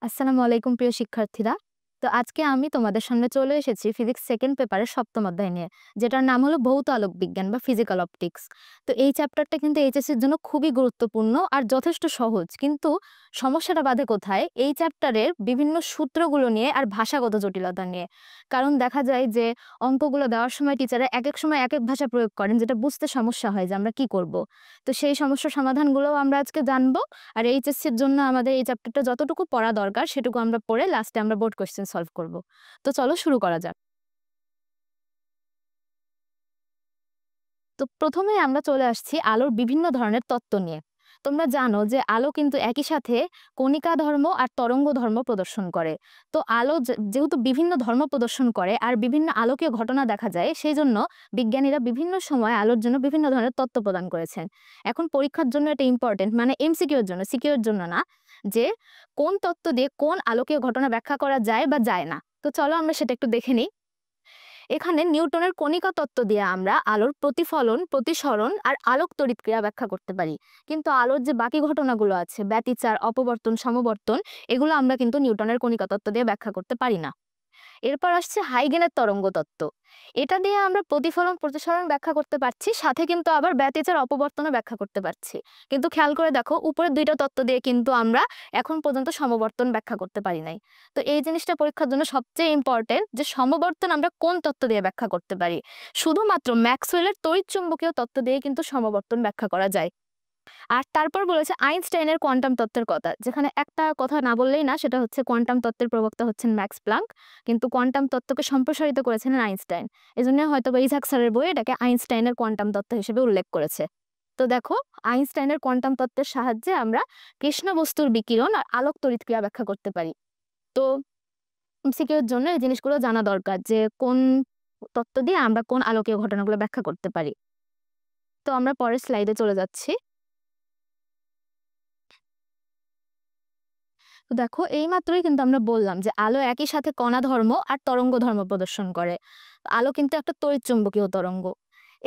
আসসালামু আলাইকুম প্রিয় শিক্ষার্থীরা। তো আজকে আমি তোমাদের সামনে চলে এসেছি ফিজিক্স সেকেন্ড পেপারের ৭ম অধ্যায় নিয়ে, যেটার নাম হলো ভৌত আলোক বিজ্ঞান বা ফিজিক্যাল অপটিক্স। তো এই চ্যাপ্টারটা কিন্তু এইচএসসির জন্য খুবই গুরুত্বপূর্ণ আর যথেষ্ট সহজ। কিন্তু সমস্যাটা বাধে কোথায়? এই চ্যাপ্টারের বিভিন্ন সূত্রগুলো নিয়ে আর ভাষাগত জটিলতা নিয়ে। কারণ দেখা যায় যে অঙ্কগুলো দেওয়ার সময় টিচাররা একেক সময় একেক ভাষা প্রয়োগ করেন, যেটা বুঝতে সমস্যা হয় যে আমরা কি করব। তো সেই সমস্যার সমাধানগুলোও আমরা আজকে জানবো। আর এইচএসসির জন্য আমাদের এই চ্যাপ্টারটা যতটুকু পড়া দরকার সেটুকু আমরা পড়ে লাস্টে আমরা বোর্ড কোয়েশ্চেন সলভ করব। তো চলো শুরু করা যাক। তো প্রথমেই আমরা চলে আসছি আলোর বিভিন্ন ধরনের তত্ত্ব নিয়ে। তোমরা জানো যে আলো কিন্তু একই সাথে কণিকা ধর্ম আর তরঙ্গ ধর্ম প্রদর্শন করে। তো আলো যেহেতু বিভিন্ন ধর্ম প্রদর্শন করে আর বিভিন্ন আলোকীয় ঘটনা দেখা যায়, সেই জন্য বিজ্ঞানীরা বিভিন্ন সময় আলোর জন্য বিভিন্ন ধরনের তত্ত্ব প্রদান করেছেন। এখন পরীক্ষার জন্য এটা ইম্পর্টেন্ট, মানে এমসিকিউ এর জন্য, সিকিউ এর জন্য না, যে কোন তত্ত্ব দিয়ে কোন আলোকীয় ঘটনা ব্যাখ্যা করা যায় বা যায় না। তো চলো আমরা সেটা একটু দেখে নিই। এখানে নিউটনের কণিকা তত্ত্ব দিয়ে আমরা আলোর প্রতিফলন, প্রতিসরণ আর আলোক তড়িৎক্রিয়া ব্যাখ্যা করতে পারি। কিন্তু আলোর যে বাকি ঘটনাগুলো আছে, ব্যতিচার, অপবর্তন, সমবর্তন, এগুলো আমরা কিন্তু নিউটনের কণিকা তত্ত্ব দিয়ে ব্যাখ্যা করতে পারি না। এরপর আসছে হাইগেনের তরঙ্গ তত্ত্ব। এটা দিয়ে আমরা প্রতিফলন, প্রতিসরণ ব্যাখ্যা করতে পারছি, সাথে কিন্তু আবার ব্যতিচার, অপবর্তনও ব্যাখ্যা করতে পারছি। কিন্তু খেয়াল করে দেখো, উপরের দুইটা তত্ত্ব দিয়ে কিন্তু আমরা এখন পর্যন্ত সমবর্তন ব্যাখ্যা করতে পারি নাই। তো এই জিনিসটা পরীক্ষার জন্য সবচেয়ে ইম্পর্টেন্ট, যে সমবর্তন আমরা কোন তত্ত্ব দিয়ে ব্যাখ্যা করতে পারি। শুধুমাত্র ম্যাক্সওয়েলের তড়িৎচুম্বকীয় তত্ত্ব দিয়ে কিন্তু সমবর্তন ব্যাখ্যা করা যায়। আর তারপর বলেছে আইনস্টাইনের কোয়ান্টাম তত্ত্বের কথা, যেখানে একটা কথা না বললেই না, সেটা হচ্ছে কোয়ান্টাম তত্ত্বের প্রবক্তা হচ্ছেন ম্যাক্স প্লাঙ্ক, কিন্তু কোয়ান্টাম তত্ত্বকে সম্প্রসারিত করেছেন আইনস্টাইন। এজন্য হয়তো বা ইজাক স্যারের বই এটাকে আইনস্টাইনের কোয়ান্টাম তত্ত্ব হিসেবে উল্লেখ করেছে। তো দেখো, আইনস্টাইনের কোয়ান্টাম তত্ত্বের সাহায্যে আমরা কৃষ্ণ বস্তুর বিকিরণ আর আলোক তড়িৎক্রিয়া ব্যাখ্যা করতে পারি। তো এমসিকিউর জন্য এই জিনিসগুলো জানা দরকার, যে কোন তত্ত্ব দিয়ে আমরা কোন আলোকীয় ঘটনাগুলো ব্যাখ্যা করতে পারি। তো আমরা পরের স্লাইডে চলে যাচ্ছি। তো দেখো, এইমাত্রই কিন্তু আমরা বললাম যে আলো একই সাথে কণা ধর্ম আর তরঙ্গ ধর্ম প্রদর্শন করে। আলো কিন্তু একটা তড়িৎচুম্বকীয় তরঙ্গ।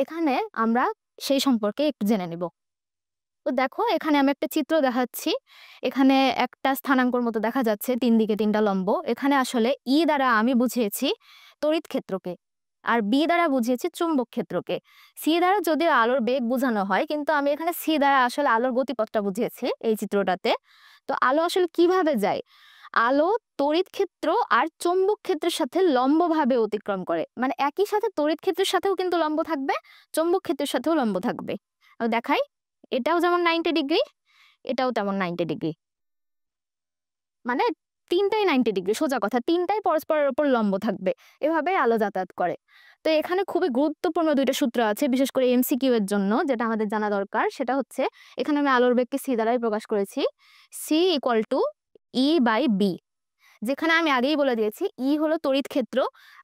এখানে আমরা সেই সম্পর্কে একটু জেনে নিব। তো দেখো, এখানে আমি একটা চিত্র দেখাচ্ছি। এখানে একটা স্থানাঙ্কর মতো দেখা যাচ্ছে, 3 দিকে 3টা লম্ব। এখানে আসলে ই দ্বারা আমি বুঝিয়েছি তড়িৎ ক্ষেত্রকে, আর বি দ্বারা বুঝিয়েছি চুম্বক ক্ষেত্রকে। সি দ্বারা যদিও আলোর বেগ বোঝানো হয়, কিন্তু আমি এখানে সি দ্বারা আসলে আলোর গতিপথটা বুঝিয়েছি এই চিত্রটাতে। তো আলো আসলে কিভাবে যায়? আলো তড়িৎ ক্ষেত্র আর চৌম্বক ক্ষেত্রের সাথে লম্বভাবে অতিক্রম করে, মানে একই সাথে তড়িৎ ক্ষেত্রের সাথেও কিন্তু লম্ব থাকবে, চৌম্বক ক্ষেত্রের সাথেও লম্ব থাকবে। দেখাই, এটাও যেমন 90 ডিগ্রি, এটাও তেমন 90 ডিগ্রি, মানে তিনটাই 90 ডিগ্রি। সোজা কথা, তিনটাই পরস্পরের উপর লম্ব থাকবে। এভাবে আলো যাতায়াত করে। তো এখানে খুবই গুরুত্বপূর্ণ দুইটা সূত্র আছে, বিশেষ করে এমসিকিউ এর জন্য, যেটা আমাদের জানা দরকার। সেটা হচ্ছে, এখানে আমি আলোর বেগকে সি দ্বারাই প্রকাশ করেছি, c equal to e by b. যেখানে আমি আগেই বলে দিয়েছি ই হলো তড়িৎ ক্ষেত্র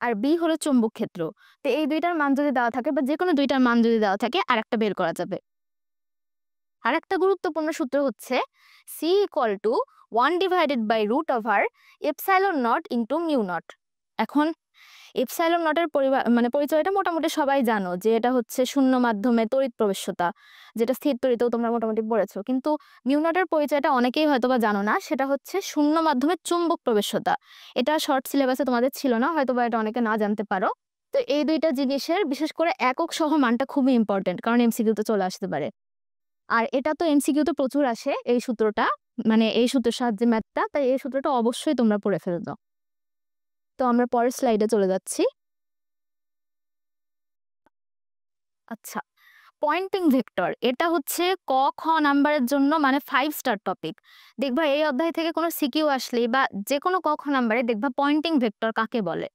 আর বি হলো চুম্বক ক্ষেত্র। তো এই দুইটার মান যদি দেওয়া থাকে, বা যে কোনো দুইটার মান যদি দেওয়া থাকে, আর একটা বের করা যাবে। আর একটা গুরুত্বপূর্ণ সূত্র হচ্ছে c equal to 1 divided by root over epsilon not into mu not. এখন এপসাইলন নটের পরিচয়টা মোটামুটি সবাই জানো, যে এটা হচ্ছে শূন্য মাধ্যমে তড়িৎ প্রবেশ্যতা, যেটা স্থির তড়িতেও তোমরা মোটামুটি পড়েছো। কিন্তু মিউ নটের পরিচয়টা অনেকেই হয়তোবা জানো না, সেটা হচ্ছে শূন্য মাধ্যমে চুম্বক প্রবেশ্যতা। এটা শর্ট সিলেবাসে তোমাদের ছিল না, হয়তোবা এটা অনেকে না জানতে পারো। তো এই দুইটা জিনিসের বিশেষ করে একক সহ মানটা খুবই ইম্পর্টেন্ট, কারণ এমসিকিউতে চলে আসতে পারে। আর এটা তো এমসিকিউতে প্রচুর আসে এই সূত্রটা, মানে এই সূত্রের সাহায্যে ম্যাথটা, তাই এই সূত্রটা অবশ্যই তোমরা পড়ে ফেলে দাও। তো আমরা পরের স্লাইডে চলে যাচ্ছি। আচ্ছা, পয়েন্টিং ভেক্টর, এটা হচ্ছে ক খ নাম্বারের জন্য মানে 5 স্টার টপিক। দেখবা এই অধ্যায় থেকে কোনো সিকিউ আসলে বা যে কোনো ক খ নাম্বারে দেখবা পয়েন্টিং ভেক্টর কাকে বলে,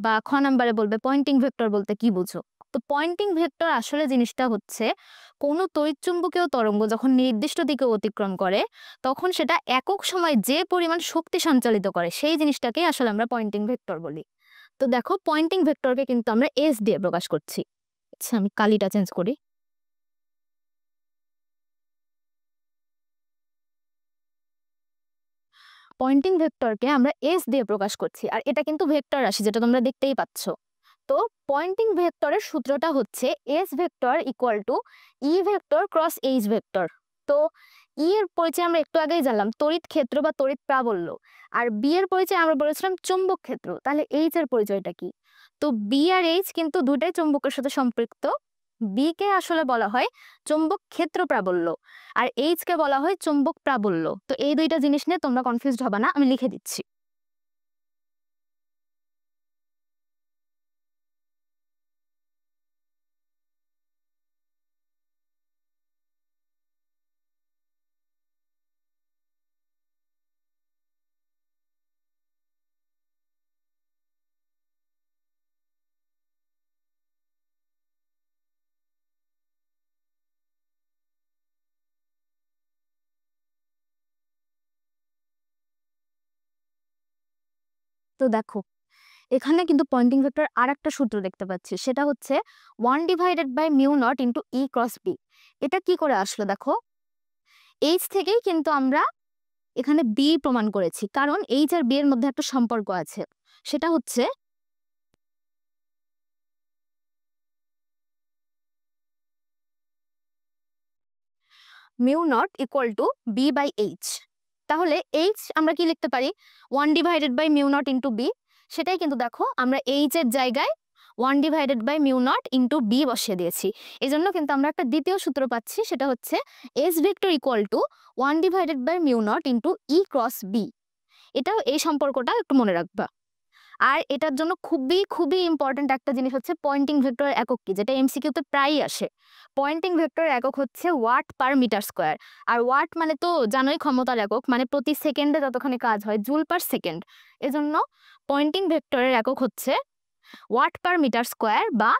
বা খ নাম্বারে বলবে পয়েন্টিং ভেক্টর বলতে কি বুঝো। তো পয়েন্টিং ভেক্টর আসলে জিনিসটা হচ্ছে, কোনো তড়িৎচুম্বকীয় তরঙ্গ যখন নির্দিষ্ট দিকে অতিক্রম করে, তখন সেটা একক সময় যে পরিমাণ শক্তি সঞ্চালিত করে, সেই জিনিসটাকেই আসলে আমরা পয়েন্টিং ভেক্টর বলি। তো দেখো, পয়েন্টিং ভেক্টরকে কিন্তু আমরা এস দিয়ে প্রকাশ করছি। আচ্ছা, আমি কালিটা চেঞ্জ করি। পয়েন্টিং ভেক্টরকে আমরা এস দিয়ে প্রকাশ করছি, আর এটা কিন্তু ভেক্টর রাশি, যেটা তোমরা দেখতেই পাচ্ছ। তো পয়েন্টিং ভেক্টরের সূত্রটা হচ্ছে S vector equal to E vector cross H vector. তো ই এর পরিচয় আমরা একটু আগেই জানলাম তড়িৎ ক্ষেত্র বা তড়িৎ প্রাবল্য, আর বি এর পরিচয় আমরা বলেছিলাম চুম্বক ক্ষেত্র। তাহলে এইচ এর পরিচয়টা কি? তো বি আর এইচ কিন্তু দুটাই চুম্বকের সাথে সম্পৃক্ত। বি কে আসলে বলা হয় চুম্বক ক্ষেত্র প্রাবল্য, আর এইচ কে বলা হয় চুম্বক প্রাবল্য। তো এই দুইটা জিনিস নিয়ে তোমরা কনফিউজড হবে না, আমি লিখে দিচ্ছি। তো দেখো, এখানে কিন্তু পয়েন্টিং ভেক্টর আর একটা সূত্র দেখতে পাচ্ছি, সেটা হচ্ছে 1/μ0 × E × B। এটা কি করে আসলো দেখো, এইচ থেকেই কিন্তু আমরা এখানে বি প্রমাণ করেছি, কারণ এইচ আর বি এর মধ্যে একটা সম্পর্ক আছে। সেটা হচ্ছে μ0 = B/H। তাহলে এইচ আমরা কি লিখতে পারি, 1/μ0 × B। সেটাই কিন্তু দেখো আমরা এইচ এর জায়গায় 1/μ0 × B বসিয়ে দিয়েছি। এই জন্য কিন্তু আমরা একটা দ্বিতীয় সূত্র পাচ্ছি, সেটা হচ্ছে S ভেক্টর = 1/μ0 × E × B। এটাও এই সম্পর্কটা একটু মনে রাখবা। আর এটার জন্য খুবই খুবই ইম্পর্টেন্ট একটা জিনিস হচ্ছে পয়েন্টিং ভেক্টরের একক কি, যেটা এমসিকিউতে প্রায়ই আসে। পয়েন্টিং ভেক্টরের একক হচ্ছে ওয়াট/মিটার স্কয়ার। আর ওয়াট মানে তো জানোই ক্ষমতার একক, মানে প্রতি সেকেন্ডে যতখানি কাজ হয়, জুল/সেকেন্ড। এজন্য পয়েন্টিং ভেক্টরের একক হচ্ছে ওয়াট/মিটার স্কয়ার বা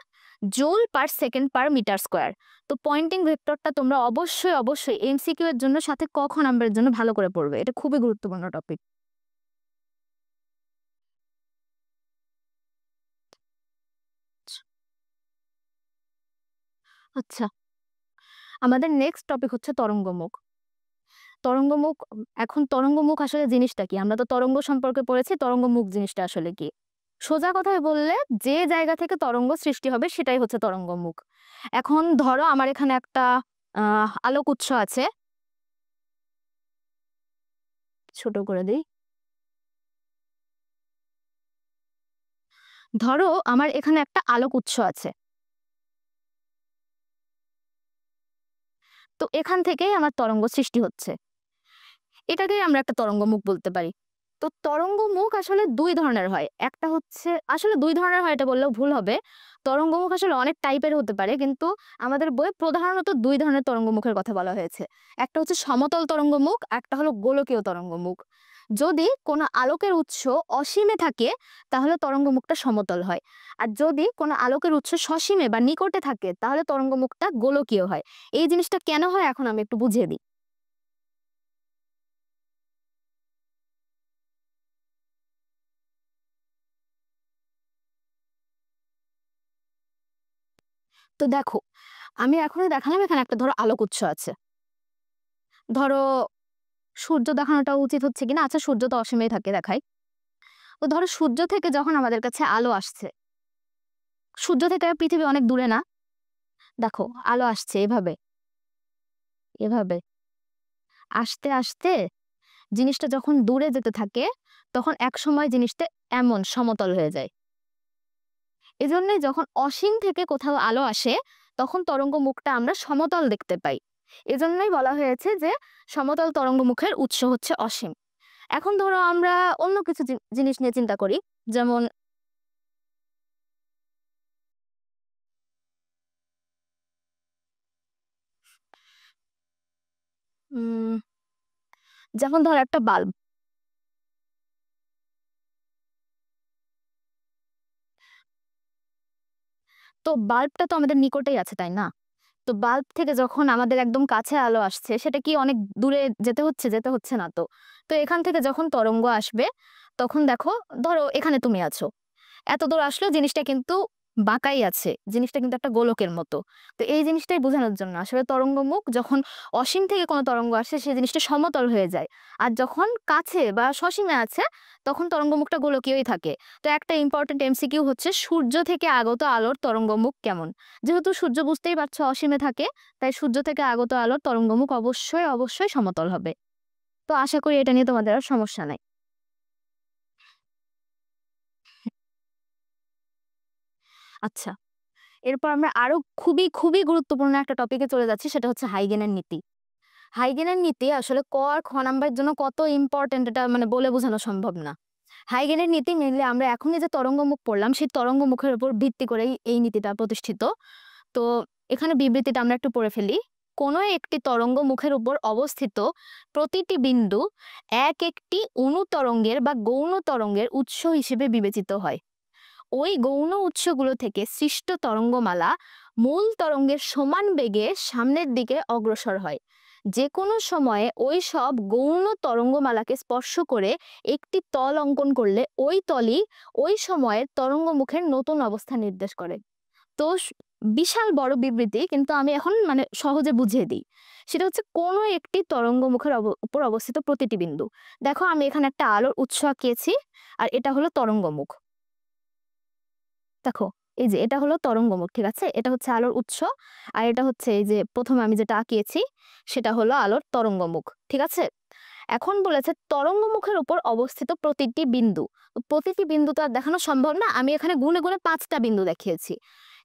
জুল/সেকেন্ড/মিটার স্কয়ার। তো পয়েন্টিং ভেক্টরটা তোমরা অবশ্যই অবশ্যই এমসিকিউ এর জন্য সাথে ক খ নাম্বারের জন্য ভালো করে পড়বে, এটা খুবই গুরুত্বপূর্ণ টপিক। আচ্ছা, আমাদের নেক্সট টপিক হচ্ছে তরঙ্গমুখ। তরঙ্গমুখ, এখন তরঙ্গমুখ আসলে জিনিসটা কি? আমরা তো তরঙ্গ সম্পর্কে পড়েছি, তরঙ্গমুখ জিনিসটা আসলে কি? সোজা কথায় বললে যে জায়গা থেকে তরঙ্গ সৃষ্টি হবে সেটাই হচ্ছে তরঙ্গমুখ। এখন ধরো আমার এখানে একটা আলোক উৎস আছে, ছোট করে দিই। ধরো আমার এখানে একটা আলোক উৎস আছে, তো এখান থেকেই আমার তরঙ্গ সৃষ্টি হচ্ছে, এটাকেই আমরা একটা তরঙ্গমুখ বলতে পারি। তো তরঙ্গমুখ আসলে দুই ধরনের হয়, একটা হচ্ছে, আসলে দুই ধরনের হয় এটা বললেও ভুল হবে। তরঙ্গমুখ আসলে অনেক টাইপের হতে পারে, কিন্তু আমাদের বইয়ে প্রধানত দুই ধরনের তরঙ্গমুখের কথা বলা হয়েছে। একটা হচ্ছে সমতল তরঙ্গমুখ, একটা হলো গোলকীয় তরঙ্গমুখ। যদি কোনো আলোকের উৎস অসীমে থাকে তাহলে তরঙ্গমুখটা সমতল হয়, আর যদি কোনো আলোকের উৎস সসীমে বা নিকটে থাকে তাহলে তরঙ্গমুখটা গোলকীয় হয়। এই জিনিসটা কেন হয় এখন আমি একটু বুঝিয়ে দিই। তো দেখো, আমি এখনই দেখালাম এখানে একটা ধরো আলোক উৎস আছে। ধরো সূর্য দেখানোটা উচিত হচ্ছে কিনা, আচ্ছা সূর্য তো অসীমেই থাকে, দেখাই। তো ধরো সূর্য থেকে যখন আমাদের কাছে আলো আসছে, সূর্য থেকে পৃথিবী অনেক দূরে না, দেখো আলো আসছে এভাবে এভাবে আসতে আসতে জিনিসটা যখন দূরে যেতে থাকে তখন এক সময় জিনিসটা এমন সমতল হয়ে যায়। এজন্যই যখন অসীম থেকে কোথাও আলো আসে তখন তরঙ্গ মুখটা আমরা সমতল দেখতে পাই। এজন্যই বলা হয়েছে যে সমতল তরঙ্গ মুখের উৎস হচ্ছে অসীম। এখন ধরো আমরা অন্য কিছু জিনিস নিয়ে চিন্তা করি, যেমন উম যেমন ধর একটা বাল্ব। তো বাল্বটা তো আমাদের নিকটেই আছে, তাই না? তো বাল্ব থেকে যখন আমাদের একদম কাছে আলো আসছে সেটা কি অনেক দূরে যেতে হচ্ছে? যেতে হচ্ছে না তো। তো এখান থেকে যখন তরঙ্গ আসবে তখন দেখো, ধরো এখানে তুমি আছো, এত দূর আসলেও জিনিসটা কিন্তু বাঁকাই আছে, জিনিসটা কিন্তু একটা গোলকের মতো। তো এই জিনিসটাই বোঝানোর জন্য আসলে তরঙ্গমুখ যখন অসীম থেকে কোনো তরঙ্গ আসে সেই জিনিসটা সমতল হয়ে যায়, আর যখন কাছে বা সসীমে আছে তখন তরঙ্গমুখটা গোলকীয়ই থাকে। তো একটা ইম্পর্টেন্ট এমসিকিউ হচ্ছে সূর্য থেকে আগত আলোর তরঙ্গমুখ কেমন। যেহেতু সূর্য বুঝতেই পারছো অসীমে থাকে, তাই সূর্য থেকে আগত আলোর তরঙ্গমুখ অবশ্যই অবশ্যই সমতল হবে। তো আশা করি এটা নিয়ে তোমাদের আর সমস্যা নাই। আচ্ছা, এরপর আমরা আরো খুবই খুবই গুরুত্বপূর্ণ একটা টপিকে চলে যাচ্ছি, সেটা হচ্ছে হাইগেনের নীতি। হাইগেনের নীতি আসলে ক আর খ নাম্বারের জন্য কত ইম্পর্টেন্ট এটা মানে বলে বোঝানো সম্ভব না। হাইগেনের নীতি মেনলি আমরা এখনই যে তরঙ্গমুখ পড়লাম সেই তরঙ্গমুখের উপর ভিত্তি করেই এই নীতিটা প্রতিষ্ঠিত। তো এখানে বিবৃতিটা আমরা একটু পড়ে ফেলি। কোনো একটি তরঙ্গমুখের উপর অবস্থিত প্রতিটি বিন্দু এক একটি অনুতরঙ্গের বা গৌণ তরঙ্গের উৎস হিসেবে বিবেচিত হয়। ওই গৌণ উৎসগুলো থেকে সৃষ্ট তরঙ্গমালা মূল তরঙ্গের সমান বেগে সামনের দিকে অগ্রসর হয়। যে কোনো সময়ে ওই সব গৌণ তরঙ্গমালাকে স্পর্শ করে একটি তল অঙ্কন করলে ওই তলই ওই সময়ের তরঙ্গমুখের নতুন অবস্থা নির্দেশ করে। তো বিশাল বড় বিবৃতি, কিন্তু আমি এখন মানে সহজে বুঝিয়ে দিই। সেটা হচ্ছে কোনো একটি তরঙ্গমুখের উপর অবস্থিত প্রতিটি বিন্দু। দেখো আমি এখানে একটা আলোর উৎস আঁকিয়েছি, আর এটা হলো তরঙ্গমুখ। দেখো এই যে এটা হলো তরঙ্গমুখ, ঠিক আছে, এটা হচ্ছে আলোর উৎস, আর এটা হচ্ছে এই যে প্রথমে আমি যেটা আঁকিয়েছি সেটা হলো আলোর তরঙ্গমুখ, ঠিক আছে। এখন বলেছে তরঙ্গমুখের উপর অবস্থিত প্রতিটি বিন্দু। প্রতিটি বিন্দু তো আর দেখানো সম্ভব না, আমি এখানে গুণে গুণে 5টা বিন্দু দেখিয়েছি।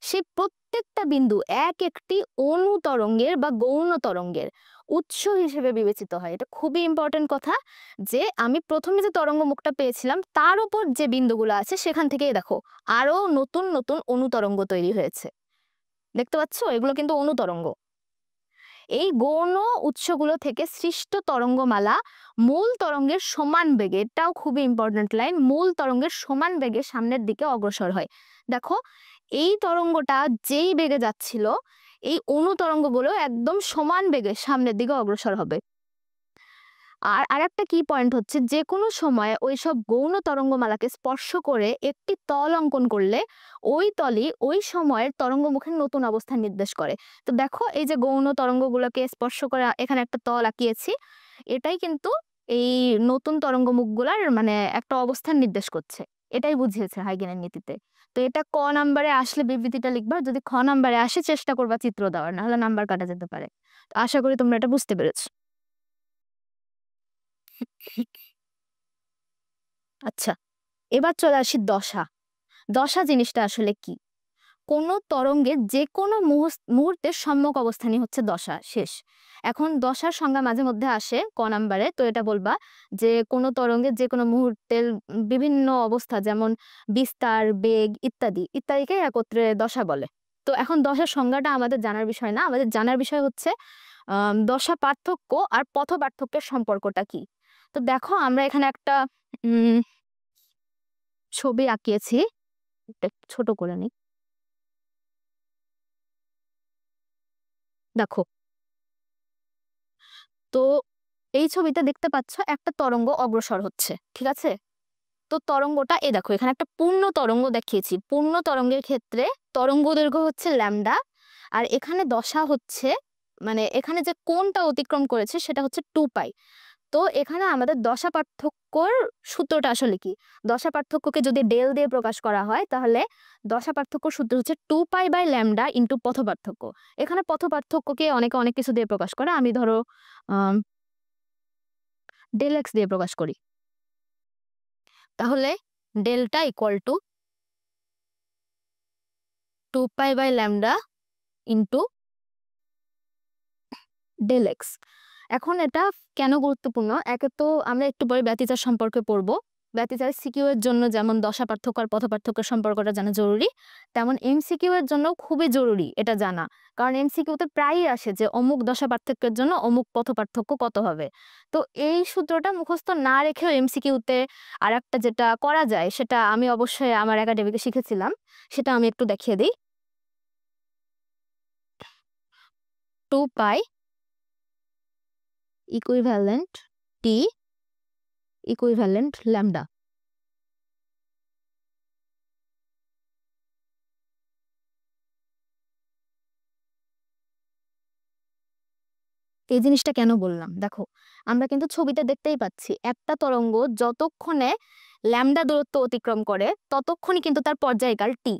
সেই প্রত্যেকটা বিন্দু এক একটি অনুতরঙ্গের বা গৌণ তরঙ্গের উৎস হিসেবে বিবেচিত হয়। এটা খুবই ইম্পর্টেন্ট কথা, যে আমি প্রথমে যে তরঙ্গমুখটা পেয়েছিলাম তার উপর যে বিন্দুগুলো আছে সেখান থেকেই দেখো আরো নতুন নতুন অনুতরঙ্গ তৈরি হয়েছে। দেখতে পাচ্ছ, এগুলো কিন্তু অনুতরঙ্গ। এই গৌণ উৎসগুলো থেকে সৃষ্ট তরঙ্গমালা মূল তরঙ্গের সমান বেগে, এটাও খুবই ইম্পর্টেন্ট লাইন, মূল তরঙ্গের সমান বেগে সামনের দিকে অগ্রসর হয়। দেখো এই তরঙ্গটা যেই বেগে যাচ্ছিল, এই অনুতরঙ্গগুলো একদম সমান বেগে সামনের দিকে অগ্রসর হবে। আর আরেকটা কি পয়েন্ট হচ্ছে, যে কোনো সময় ওই সব গৌণ তরঙ্গমালাকে স্পর্শ করে একটি তল অঙ্কন করলে ওই তলই ওই সময়ের তরঙ্গমুখের নতুন অবস্থান নির্দেশ করে। তো দেখো এই যে গৌণ তরঙ্গগুলোকে স্পর্শ করে এখানে একটা তল আঁকিয়েছি, এটাই কিন্তু এই নতুন তরঙ্গমুখগুলার মানে একটা অবস্থান নির্দেশ করছে। এটাই বুঝিয়েছে হাইগেনের নীতিতে। তো এটা ক নাম্বারে আসলে বিবৃতিটা লিখবা, যদি খ নাম্বারে আসে চেষ্টা করবা চিত্র দেওয়ার, নাহলে নাম্বার কাটা যেতে পারে। তো আশা করি তোমরা এটা বুঝতে পেরেছো। আচ্ছা, এবার চলে আসি দশা। দশা জিনিসটা আসলে কি? কোনো তরঙ্গের যে কোনো মুহূর্তের সম্মুখ অবস্থানই হচ্ছে দশা, শেষ। এখন দশার সংজ্ঞা মাঝে মধ্যে আসে ক নাম্বারে, তো এটা বলবা যে কোনো তরঙ্গের যে কোনো মুহূর্তের বিভিন্ন অবস্থা, যেমন বিস্তার, বেগ ইত্যাদি ইত্যাদিকে একত্রে দশা বলে। তো এখন দশার সংজ্ঞাটা আমাদের জানার বিষয় না, আমাদের জানার বিষয় হচ্ছে দশা পার্থক্য আর পথ পার্থক্যের সম্পর্কটা কি। তো দেখো আমরা এখানে একটা ছবি আঁকিয়েছি, একটু ছোট করে নিই। দেখো, তো এই ছবিতে দেখতে পাচ্ছ একটা তরঙ্গ অগ্রসর হচ্ছে, ঠিক আছে। তো তরঙ্গটা এই দেখো এখানে একটা পূর্ণ তরঙ্গ দেখিয়েছি। পূর্ণ তরঙ্গের ক্ষেত্রে তরঙ্গ দৈর্ঘ্য হচ্ছে ল্যামডা, আর এখানে দশা হচ্ছে মানে এখানে যে কোণটা অতিক্রম করেছে সেটা হচ্ছে 2π। তো এখানে আমাদের দশা পার্থক্যর সূত্রটা আসলে কি? দশা পার্থক্যকে যদি ডেল দিয়ে প্রকাশ করা হয় তাহলে দশা পার্থক্য সূত্র হচ্ছে 2π/λ ইন্টু পথ পার্থক্য। এখানে পথ পার্থক্যকে অনেকে অনেক কিছু দিয়ে প্রকাশ করে, আমি ধরো ডেল এক্স দিয়ে প্রকাশ করি। তাহলে delta equal to 2π/λ into del x. এখন এটা কেন গুরুত্বপূর্ণ? একে তো আমরা একটু পরে ব্যতিচার সম্পর্কে পড়বো। ব্যতিচার সিকিউ এর জন্য যেমন দশা পার্থক্য আর পথ পার্থক্যের সম্পর্কটা জানা জরুরি, তেমন এমসিকিউ এর জন্য খুবই জরুরি এটা জানা। কারণ এমসিকিউতে প্রায়ই আসে যে অমুক দশা পার্থক্যের জন্য অমুক পথ পার্থক্য কত হবে। তো এই সূত্রটা মুখস্থ না রেখেও এমসিকিউতে আর একটা যেটা করা যায়, সেটা আমি অবশ্যই আমার একাডেমিকে শিখেছিলাম, সেটা আমি একটু দেখিয়ে দিই। 2π ইকুইভ্যালেন্ট টি ইকুইভ্যালেন্ট ল্যামডা। এই জিনিসটা কেন বললাম দেখো, আমরা কিন্তু ছবিতে দেখতেই পাচ্ছি একটা তরঙ্গ যতক্ষণে ল্যামডা দূরত্ব অতিক্রম করে ততক্ষণই কিন্তু তার পর্যায়কাল টি।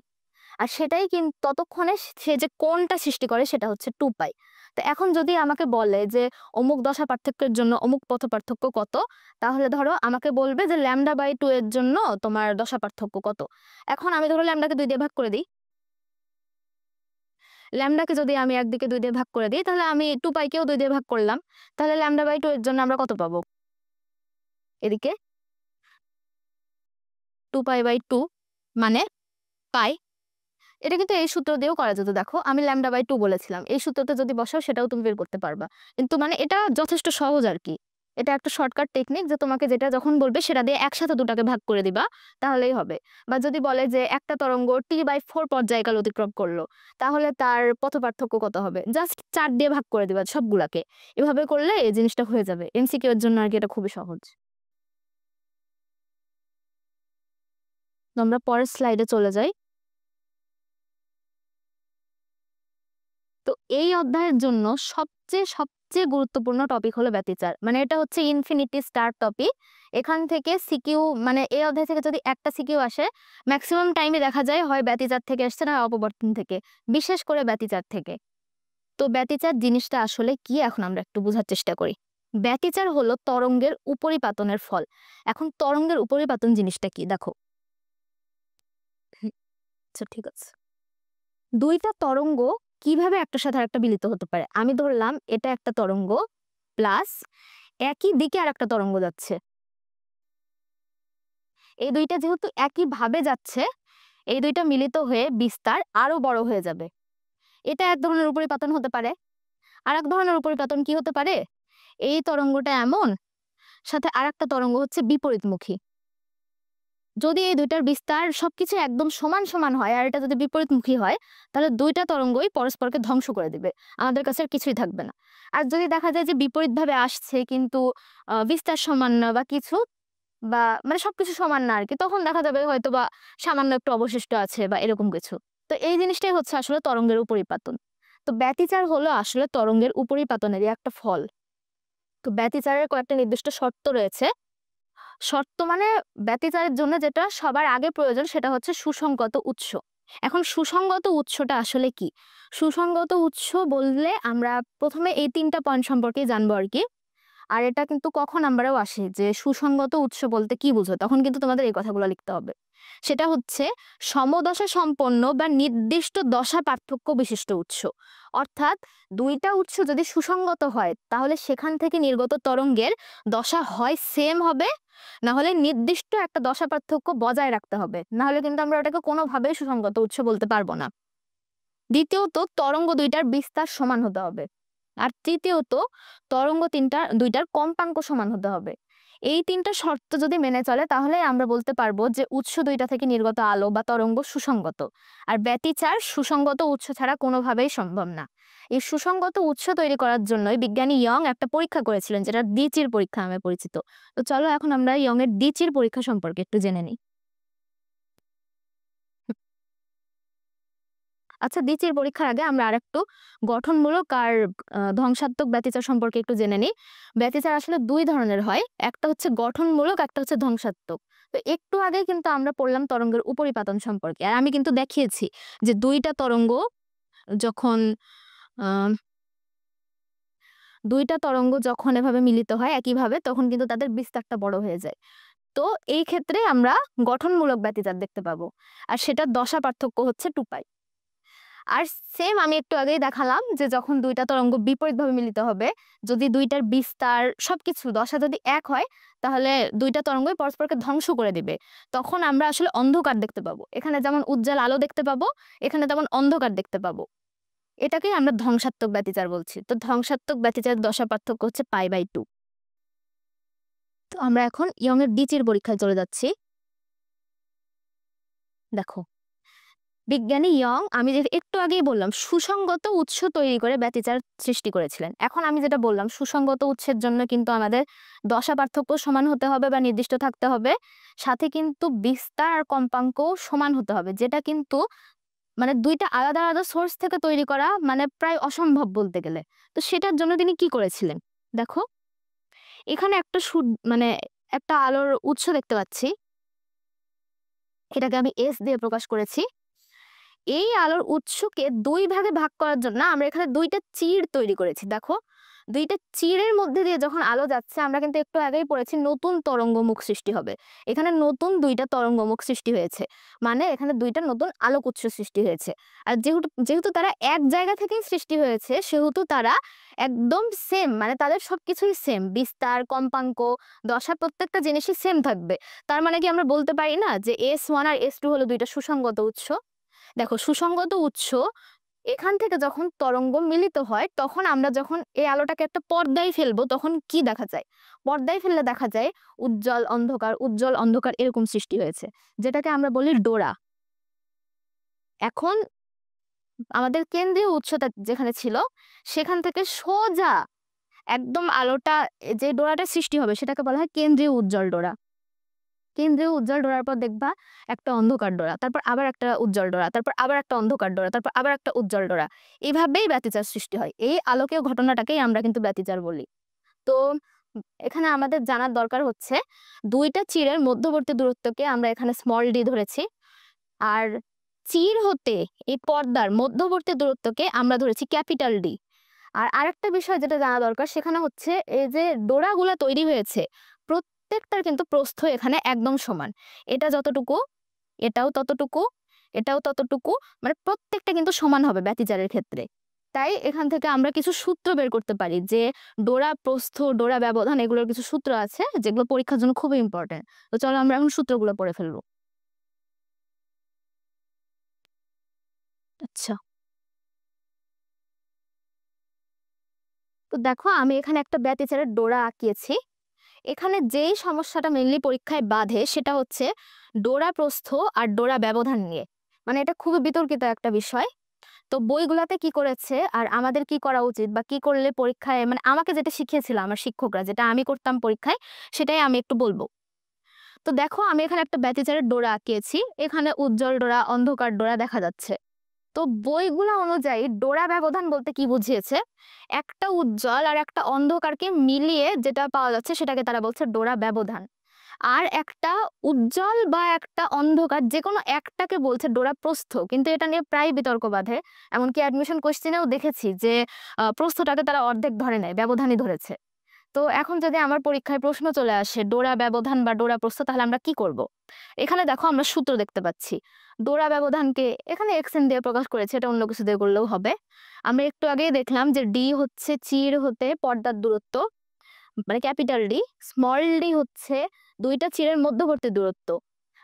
আর সেটাই কিন্তু ততক্ষণে সে যে কোণটা সৃষ্টি করে সেটা হচ্ছে 2π। তো এখন যদি আমাকে বলে যে অমুক দশা পার্থক্যের জন্য অমুক পথ পার্থক্য কত, তাহলে ধরো আমাকে বলবে যে λ/2 এর জন্য তোমার দশা পার্থক্য কত। এখন আমি ধরো ল্যামডাকে 2 দিয়ে ভাগ করে দিই, ল্যামডাকে যদি আমি একদিকে 2 দিয়ে ভাগ করে দিই তাহলে আমি 2πকেও 2 দিয়ে ভাগ করলাম, তাহলে λ/2 এর জন্য আমরা কত পাবো? এদিকে 2π/2 মানে পাই। এটা কিন্তু এই সূত্র দিয়েও করা যেত, দেখো আমি λ/2 বলেছিলাম, এই সূত্রতে যদি বসাও সেটাও তুমি বের করতে পারবা। কিন্তু মানে এটা যথেষ্ট সহজ আর কি, এটা একটা শর্টকাট টেকনিক যে তোমাকে যেটা যখন বলবে সেটা দিয়ে একসাথে দুটাকে ভাগ করে দিবা তাহলেই হবে। বা যদি বলে যে একটা তরঙ্গ T/4 পর্যায়কাল অতিক্রম করলো, তাহলে তার পথ পার্থক্য কত হবে, জাস্ট 4 দিয়ে ভাগ করে দিবা সবগুলাকে। এভাবে করলে এই জিনিসটা হয়ে যাবে, এমসিকিউ এর জন্য আর কি এটা খুবই সহজ। তো আমরা পরের স্লাইডে চলে যাই। তো এই অধ্যায়ের জন্য সবচেয়ে সবচেয়ে গুরুত্বপূর্ণ টপিক হলো ব্যতিচার, মানে এটা হচ্ছে ইনফিনিটি স্টার টপিক। এখান থেকে সিকিউ, মানে এই অধ্যায় থেকে যদি একটা সিকিউ আসে ম্যাক্সিমাম টাইমে দেখা যায় হয় ব্যতিচার থেকে আসছে না অপবর্তন থেকে, বিশেষ করে ব্যতিচার থেকে। তো ব্যতিচার জিনিসটা আসলে কি এখন আমরা একটু বোঝার চেষ্টা করি। ব্যতিচার হলো তরঙ্গের উপরিপাতনের ফল। এখন তরঙ্গের উপরিপাতন জিনিসটা কি দেখো। আচ্ছা ঠিক আছে, দুইটা তরঙ্গ কিভাবে একটার সাথে আরেকটা মিলিত হতে পারে। আমি ধরলাম এটা একটা তরঙ্গ প্লাস একই দিকে আর একটা তরঙ্গ যাচ্ছে, এই দুইটা যেহেতু একই ভাবে যাচ্ছে এই দুইটা মিলিত হয়ে বিস্তার আরো বড় হয়ে যাবে। এটা এক ধরনের উপরিপাতন হতে পারে। আর এক ধরনের উপরিপাতন কি হতে পারে, এই তরঙ্গটা এমন, সাথে আর একটা তরঙ্গ হচ্ছে বিপরীতমুখী। যদি এই দুইটার বিস্তার সবকিছু একদম সমান সমান হয় আর এটা যদি বিপরীতমুখী হয় তাহলে দুইটা তরঙ্গই পরস্পরকে ধ্বংস করে দিবে, আমাদের কাছে আর কিছুই থাকবে না। আর যদি দেখা যায় যে বিপরীতভাবে আসছে কিন্তু বিস্তার সমান না বা কিছু, বা মানে সবকিছু সমান না আর কি, তখন দেখা যাবে হয়তো বা সামান্য একটু অবশিষ্ট আছে বা এরকম কিছু। তো এই জিনিসটাই হচ্ছে আসলে তরঙ্গের উপরিপাতন। তো ব্যতিচার হলো আসলে তরঙ্গের উপরিপাতনেরই একটা ফল। তো ব্যতিচারের কয়েকটা নির্দিষ্ট শর্ত রয়েছে। শর্ত মানে ব্যতিচারের জন্য যেটা সবার আগে প্রয়োজন সেটা হচ্ছে সুসংগত উৎস। এখন সুসংগত উৎসটা আসলে কি? সুসংগত উৎস বললে আমরা প্রথমে এই 3টা পয়েন্ট সম্পর্কে জানবো আর কি। আর এটা কিন্তু কখন নাম্বারেও আসে যে সুসংগত উৎস বলতে কি বুঝো, তখন কিন্তু তোমাদের এই কথাগুলো লিখতে হবে। সেটা হচ্ছে সমদশা সম্পন্ন বা নির্দিষ্ট দশা পার্থক্য বিশিষ্ট উৎস। অর্থাৎ দুইটা উৎস যদি সুসংগত হয় তাহলে সেখান থেকে নির্গত তরঙ্গের দশা হয় সেম হবে, না হলে নির্দিষ্ট একটা দশা পার্থক্য বজায় রাখতে হবে, না হলে কিন্তু আমরা ওটাকে কোনোভাবেই সুসংগত উৎস বলতে পারবো না। দ্বিতীয়ত তরঙ্গ দুইটার বিস্তার সমান হতে হবে। আর তৃতীয়ত তরঙ্গ দুইটার কম্পাঙ্ক সমান হতে হবে। এই 3টা শর্ত যদি মেনে চলে তাহলে আমরা বলতে পারবো যে উৎস দুইটা থেকে নির্গত আলো বা তরঙ্গ সুসংগত। আর ব্যতিচার সুসংগত উৎস ছাড়া কোনোভাবেই সম্ভব না। এই সুসংগত উৎস তৈরি করার জন্যই বিজ্ঞানী ইয়ং একটা পরীক্ষা করেছিলেন যেটা ডিচির পরীক্ষা নামে পরিচিত। তো চলো এখন আমরা ইয়ং এর ডিচির পরীক্ষা সম্পর্কে একটু জেনে নিই। আচ্ছা, দ্বিতীয় পরীক্ষার আগে আমরা আরেকটু গঠনমূলক আর ধ্বংসাত্মক ব্যতিচার সম্পর্কে একটু জেনে নিই। ব্যতিচার আসলে 2 ধরনের হয়, একটা হচ্ছে গঠনমূলক, একটা হচ্ছে ধ্বংসাত্মক। তো একটু আগে কিন্তু আমরা পড়লাম তরঙ্গের উপরিপাতন সম্পর্কে, আর আমি কিন্তু দেখিয়েছি যে যখন আহ দুইটা তরঙ্গ যখন এভাবে মিলিত হয় একইভাবে তখন কিন্তু তাদের বিস্তারটা বড় হয়ে যায়। তো এই ক্ষেত্রে আমরা গঠনমূলক ব্যতিচার দেখতে পাবো, আর সেটার দশা পার্থক্য হচ্ছে 2π। আর সেম আমি একটু আগেই দেখালাম যে যখন দুইটা তরঙ্গ বিপরীতভাবে মিলিত হবে, যদি দুইটার বিস্তার সবকিছু দশা যদি এক হয় তাহলে দুইটা তরঙ্গই পরস্পরকে ধ্বংস করে দিবে, তখন আমরা আসলে অন্ধকার দেখতে পাবো। এখানে যেমন উজ্জ্বল আলো দেখতে পাবো, এখানে তেমন অন্ধকার দেখতে পাবো। এটাকেই আমরা ধ্বংসাত্মক ব্যতিচার বলছি। তো ধ্বংসাত্মক ব্যতিচার দশা পার্থক্য হচ্ছে π/2। তো আমরা এখন ইয়ং এর ডিচির পরীক্ষায় চলে যাচ্ছি। দেখো, বিজ্ঞানী ইয়ং আমি যে একটু আগেই বললাম সুসংগত উৎস তৈরি করে ব্যতিচার সৃষ্টি করেছিলেন। এখন আমি যেটা বললাম সুসংগত উৎসের জন্য কিন্তু আমাদের দশা পার্থক্য সমান হতে হবে বা নির্দিষ্ট থাকতে হবে, সাথে কিন্তু বিস্তার আর কম্পাঙ্কও সমান হতে হবে, যেটা কিন্তু মানে দুইটা আলাদা আলাদা সোর্স থেকে তৈরি করা মানে প্রায় অসম্ভব বলতে গেলে। তো সেটার জন্য তিনি কি করেছিলেন? দেখো, এখানে একটা মানে একটা আলোর উৎস দেখতে পাচ্ছি। এটাকে আমি এস দিয়ে প্রকাশ করেছি। এই আলোর উৎসকে ২ ভাগে ভাগ করার জন্য আমরা এখানে ২টা চির তৈরি করেছি। দেখো, ২টা চিরের মধ্যে দিয়ে যখন আলো যাচ্ছে, আমরা কিন্তু একটু আগেই পড়েছি নতুন তরঙ্গমুখ সৃষ্টি হবে। এখানে নতুন ২টা তরঙ্গমুখ সৃষ্টি হয়েছে। মানে এখানে ২টা নতুন আলোক উৎস সৃষ্টি হয়েছে। আর যেহেতু তারা এক জায়গা থেকেই সৃষ্টি হয়েছে, সেহেতু তারা একদম সেম, মানে তাদের সবকিছুই সেম। বিস্তার, কম্পাঙ্ক, দশা প্রত্যেকটা জিনিসই সেম থাকবে। তার মানে কি আমরা বলতে পারি না যে S1 আর S2 হলো ২টা সুসংগত উৎস? দেখো, সুসংগত উৎস এখান থেকে যখন তরঙ্গ মিলিত হয়, তখন আমরা যখন এই আলোটাকে একটা পর্দায় ফেলবো, তখন কি দেখা যায়? পর্দায় ফেললে দেখা যায় উজ্জ্বল অন্ধকার, উজ্জ্বল অন্ধকার এরকম সৃষ্টি হয়েছে, যেটাকে আমরা বলি ডোরা। এখন আমাদের কেন্দ্রীয় উৎসটা যেখানে ছিল, সেখান থেকে সোজা একদম আলোটা যে ডোরাটা সৃষ্টি হবে সেটাকে বলা হয় কেন্দ্রীয় উজ্জ্বল ডোরা। কেন্দ্রীয় উজ্জ্বল ডোরার পর দেখবা একটা অন্ধকার ডোরা, তারপর আবার একটা উজ্জ্বল ডোরা, তারপর আবার একটা অন্ধকার ডোরা, তারপর আবার একটা উজ্জ্বল ডোরা। এইভাবেই ব্যতিচার সৃষ্টি হয়। এই আলোকীয় ঘটনাটাকেই আমরা কিন্তু ব্যতিচার বলি। তো এখানে আমাদের জানার দরকার হচ্ছে ২টা চিরের মধ্যবর্তী দূরত্বকে আমরা এখানে স্মল ডি ধরেছি। আর চির হতে এই পর্দার মধ্যবর্তী দূরত্বকে আমরা ধরেছি ক্যাপিটাল ডি। আর আরেকটা বিষয় যেটা জানা দরকার, সেখানে হচ্ছে এই যে ডোরাগুলা তৈরি হয়েছে, প্রত্যেকটার কিন্তু প্রস্থ এখানে একদম সমান। এটা যতটুকু, এটাও ততটুকু, এটাও ততটুকু, মানে প্রত্যেকটা কিন্তু সমান হবে ব্যতিচারের ক্ষেত্রে। তাই এখান থেকে আমরা কিছু সূত্র বের করতে পারি যে ডোরা প্রস্থ, ডোরা ব্যবধান, এগুলোর কিছু সূত্র আছে যেগুলো পরীক্ষার জন্য খুবই ইম্পর্টেন্ট। তো চলো আমরা এখন সূত্রগুলো পড়ে ফেলবো। আচ্ছা, তো দেখো, আমি এখানে একটা ব্যতিচারের ডোরা আঁকিয়েছি। এখানে যেই সমস্যাটা মেইনলি পরীক্ষায় বাধে, সেটা হচ্ছে ডোরা প্রস্থ আর ডোরা ব্যবধান নিয়ে। মানে এটা খুবই বিতর্কিত একটা বিষয়। তো বইগুলাতে কি করেছে আর আমাদের কি করা উচিত বা কি করলে পরীক্ষায়, মানে আমাকে যেটা শিখিয়েছিল আমার শিক্ষকরা, যেটা আমি করতাম পরীক্ষায়, সেটাই আমি একটু বলবো। তো দেখো, আমি এখানে একটা ব্যতিচারের ডোরা আঁকিয়েছি। এখানে উজ্জ্বল ডোরা, অন্ধকার ডোরা দেখা যাচ্ছে। তো বইগুলা অনুযায়ী ডোরা ব্যবধান বলতে কি বুঝিয়েছে? একটা উজ্জ্বল আর একটা অন্ধকারকে মিলিয়ে যেটা পাওয়া যাচ্ছে সেটাকে তারা বলছে ডোরা ব্যবধান। আর একটা উজ্জ্বল বা একটা অন্ধকার, যে কোনো একটাকে বলছে ডোরা প্রস্থ। কিন্তু এটা নিয়ে প্রায় বিতর্ক বাধে। এমনকি অ্যাডমিশন কোশ্চেনেও দেখেছি যে প্রস্থটাকে তারা অর্ধেক ধরে নেয়, ব্যবধানই ধরেছে। তো এখন যদি আমার পরীক্ষায় প্রশ্ন চলে আসে ডোরা ব্যবধান বা ডোরা প্রস্থ, তাহলে আমরা কি করব? এখানে দেখো, আমরা সূত্র দেখতে পাচ্ছি। ডোরা ব্যবধানকে এখানে এক্সএন দিয়ে প্রকাশ করেছে, এটা অন্য কিছু দিয়ে করলেও হবে। আমরা একটু আগেই দেখলাম যে ডি হচ্ছে চির হতে পর্দার দূরত্ব, মানে ক্যাপিটাল ডি। স্মল ডি হচ্ছে ২টা চিরের মধ্যবর্তী দূরত্ব।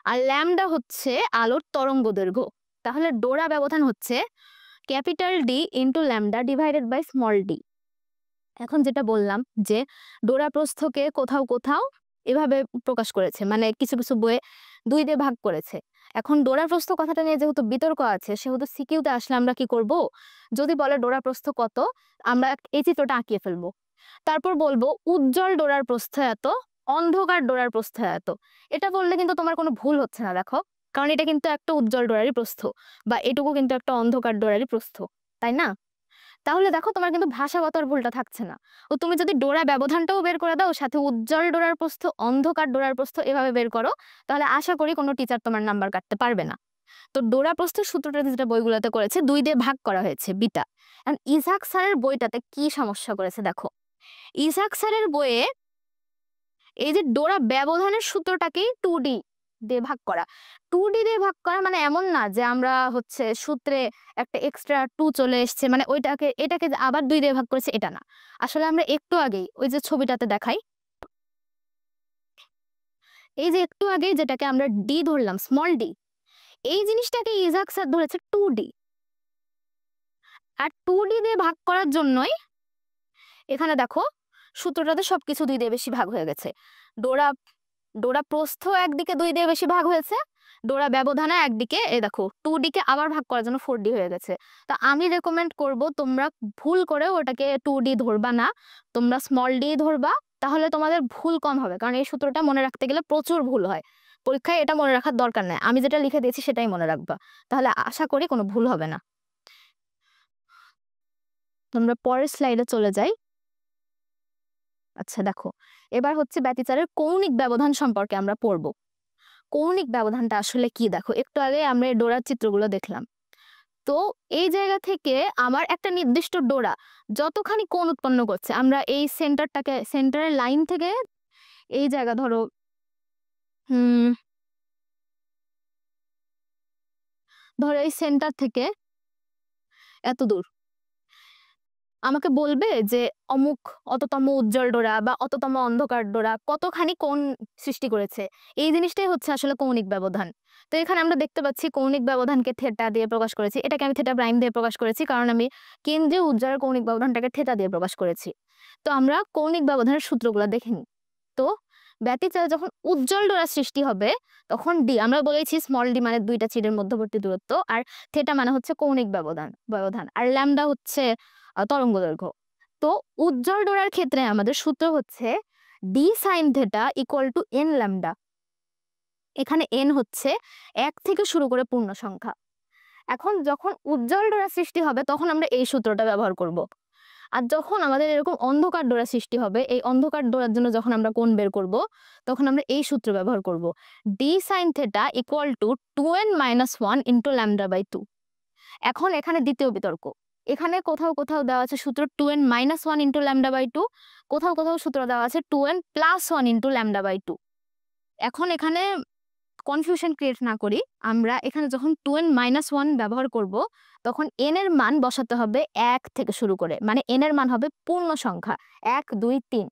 আর ল্যামডা হচ্ছে আলোর তরঙ্গ দৈর্ঘ্য। তাহলে ডোরা ব্যবধান হচ্ছে capital D into lambda divided by small d. এখন যেটা বললাম যে ডোরা প্রস্থকে কোথাও কোথাও এভাবে প্রকাশ করেছে, মানে কিছু কিছু বইয়ে ২ দিয়ে ভাগ করেছে। এখন ডোরা প্রস্থ কথাটা নিয়ে যেহেতু বিতর্ক আছে, সেহেতু সিকিউতে আসলে আমরা কি করব? যদি বলে ডোরা প্রস্থ কত, আমরা এই চিত্রটা আঁকিয়ে ফেলবো। তারপর বলবো উজ্জ্বল ডোরার প্রস্থ এত, অন্ধকার ডোরার প্রস্থ এত। এটা বললে কিন্তু তোমার কোনো ভুল হচ্ছে না, দেখো। কারণ এটা কিন্তু একটা উজ্জ্বল ডোরারই প্রস্থ, বা এটুকু কিন্তু একটা অন্ধকার ডোরারই প্রস্থ, তাই না? তাহলে দেখো, তোমার কিন্তু ভাষাগত আর ভুলটা থাকছে না। ও তুমি যদি ডোরা ব্যবধানটাও বের করে দাও, সাথে উজ্জ্বল ডোরার প্রস্থ, অন্ধকার ডোরার প্রস্থ এভাবে বের করো, তাহলে আশা করি কোনো টিচার তোমার নাম্বার কাটতে পারবে না। তো ডোরা প্রস্থের সূত্রটা যেটা বইগুলোতে করেছে, ২ দিয়ে ভাগ করা হয়েছে, বিটা। এখন ইসাক স্যারের বইটাতে কি সমস্যা করেছে দেখো। ইসাক স্যারের বইয়ে এই যে ডোরা ব্যবধানের সূত্রটাকেই 2D দিয়ে ভাগ করা। 2D দিয়ে ভাগ করা মানে এমন না যে আমরা হচ্ছে সূত্রে একটা এক্সট্রা 2 চলে এসছে, মানে এটাকে যে আবার 2 দিয়ে ভাগ করেছে, এটা না। আসলে আমরা একটু আগেই ওই যে ছবিটাতে দেখাই, এই যে একটু আগেই যেটাকে আমরা ডি ধরলাম, স্মল ডি, এই জিনিসটাকে ইজাক স্যার ধরেছে 2D। আর 2D দিয়ে ভাগ করার জন্যই এখানে দেখো সূত্রটাতে সবকিছু 2 দিয়ে বেশি ভাগ হয়ে গেছে। ডোরা ডোরা প্রস্থ একদিকে 2 দিয়ে বেশি ভাগ হয়েছে, ডোরা ব্যবধানে একদিকে, দেখো 2D কে আবার ভাগ করার জন্য 4D হয়ে গেছে। তো আমি রেকমেন্ড করব তোমরা ভুল করে ওটাকে 2D ধরবা না, তোমরা স্মল ডি ধরবা। তাহলে তোমাদের ভুল কম হবে, কারণ এই সূত্রটা মনে রাখতে গেলে প্রচুর ভুল হয়। পরীক্ষায় এটা মনে রাখার দরকার নেই, আমি যেটা লিখে দিয়েছি সেটাই মনে রাখবা, তাহলে আশা করি কোনো ভুল হবে না। আমরা পরের স্লাইডে চলে যাই। আচ্ছা দেখো, এবার হচ্ছে ব্যতিচারের কৌণিক ব্যবধান সম্পর্কে আমরা পড়ব। কৌণিক ব্যবধানটা আসলে কি, দেখো একটু আগে আমরা এই ডোরার চিত্রগুলো দেখলাম। তো এই জায়গা থেকে আমার একটা নির্দিষ্ট ডোরা যতখানি কোণ উৎপন্ন করছে, আমরা এই সেন্টারের লাইন থেকে এই জায়গা ধরো ধরো এই সেন্টার থেকে এত দূর, আমাকে বলবে যে অমুক অততম উজ্জ্বল ডোরা বা অততম অন্ধকার ডোরা কতখানি কোণ সৃষ্টি করেছে। এই জিনিসটাই হচ্ছে আসলে কৌণিক ব্যবধান। তো এখানে আমরা দেখতে পাচ্ছি কৌণিক ব্যবধানকে থেটা দিয়ে প্রকাশ করেছি, এটাকে আমি থেটা প্রাইম দিয়ে প্রকাশ করেছি কারণ আমি কেন্দ্রীয় উজ্জ্বলের কৌণিক ব্যবধানটাকে থেটা দিয়ে প্রকাশ করেছি। তো আমরা কৌণিক ব্যবধানের সূত্রগুলো দেখে নিই। তো ব্যতিচারে যখন উজ্জ্বল ডোরা সৃষ্টি হবে তখন ডি, আমরা বলেছি স্মল ডি মানে দুইটা চিরের মধ্যবর্তী দূরত্ব, আর থেটা মানে হচ্ছে কৌণিক ব্যবধান, আর ল্যামডা হচ্ছে তরঙ্গ দৈর্ঘ্য। তো উজ্জ্বল ডোরার ক্ষেত্রে আমাদের সূত্র হচ্ছে d sine theta equal to n lambda. এখানে এন হচ্ছে 1 থেকে শুরু করে পূর্ণ সংখ্যা। এখন যখন উজ্জ্বল ডোরা সৃষ্টি হবে তখন আমরা এই সূত্রটা ব্যবহার করব। আর যখন আমাদের এরকম অন্ধকার ডোরা সৃষ্টি হবে, এই অন্ধকার ডোরার জন্য যখন আমরা কোণ বের করব তখন আমরা এই সূত্র ব্যবহার করব, d sine theta equal to 2n - 1 into lambda by 2। এখন এখানে দ্বিতীয় বিতর্ক, এখানে কোথাও কোথাও দেওয়া আছে সূত্র 2n - 1 ইন্টু ল্যামডা বাই 2, কোথাও কোথাও সূত্র দেওয়া আছে 2n + 1 ইন্টু ল্যামডা বাই 2। এখন এখানে কনফিউশন ক্রিয়েট না করি, আমরা এখানে যখন 2n - 1 ব্যবহার করব তখন n এর মান বসাতে হবে 1 থেকে শুরু করে, মানে n এর মান হবে পূর্ণ সংখ্যা 1 2 3।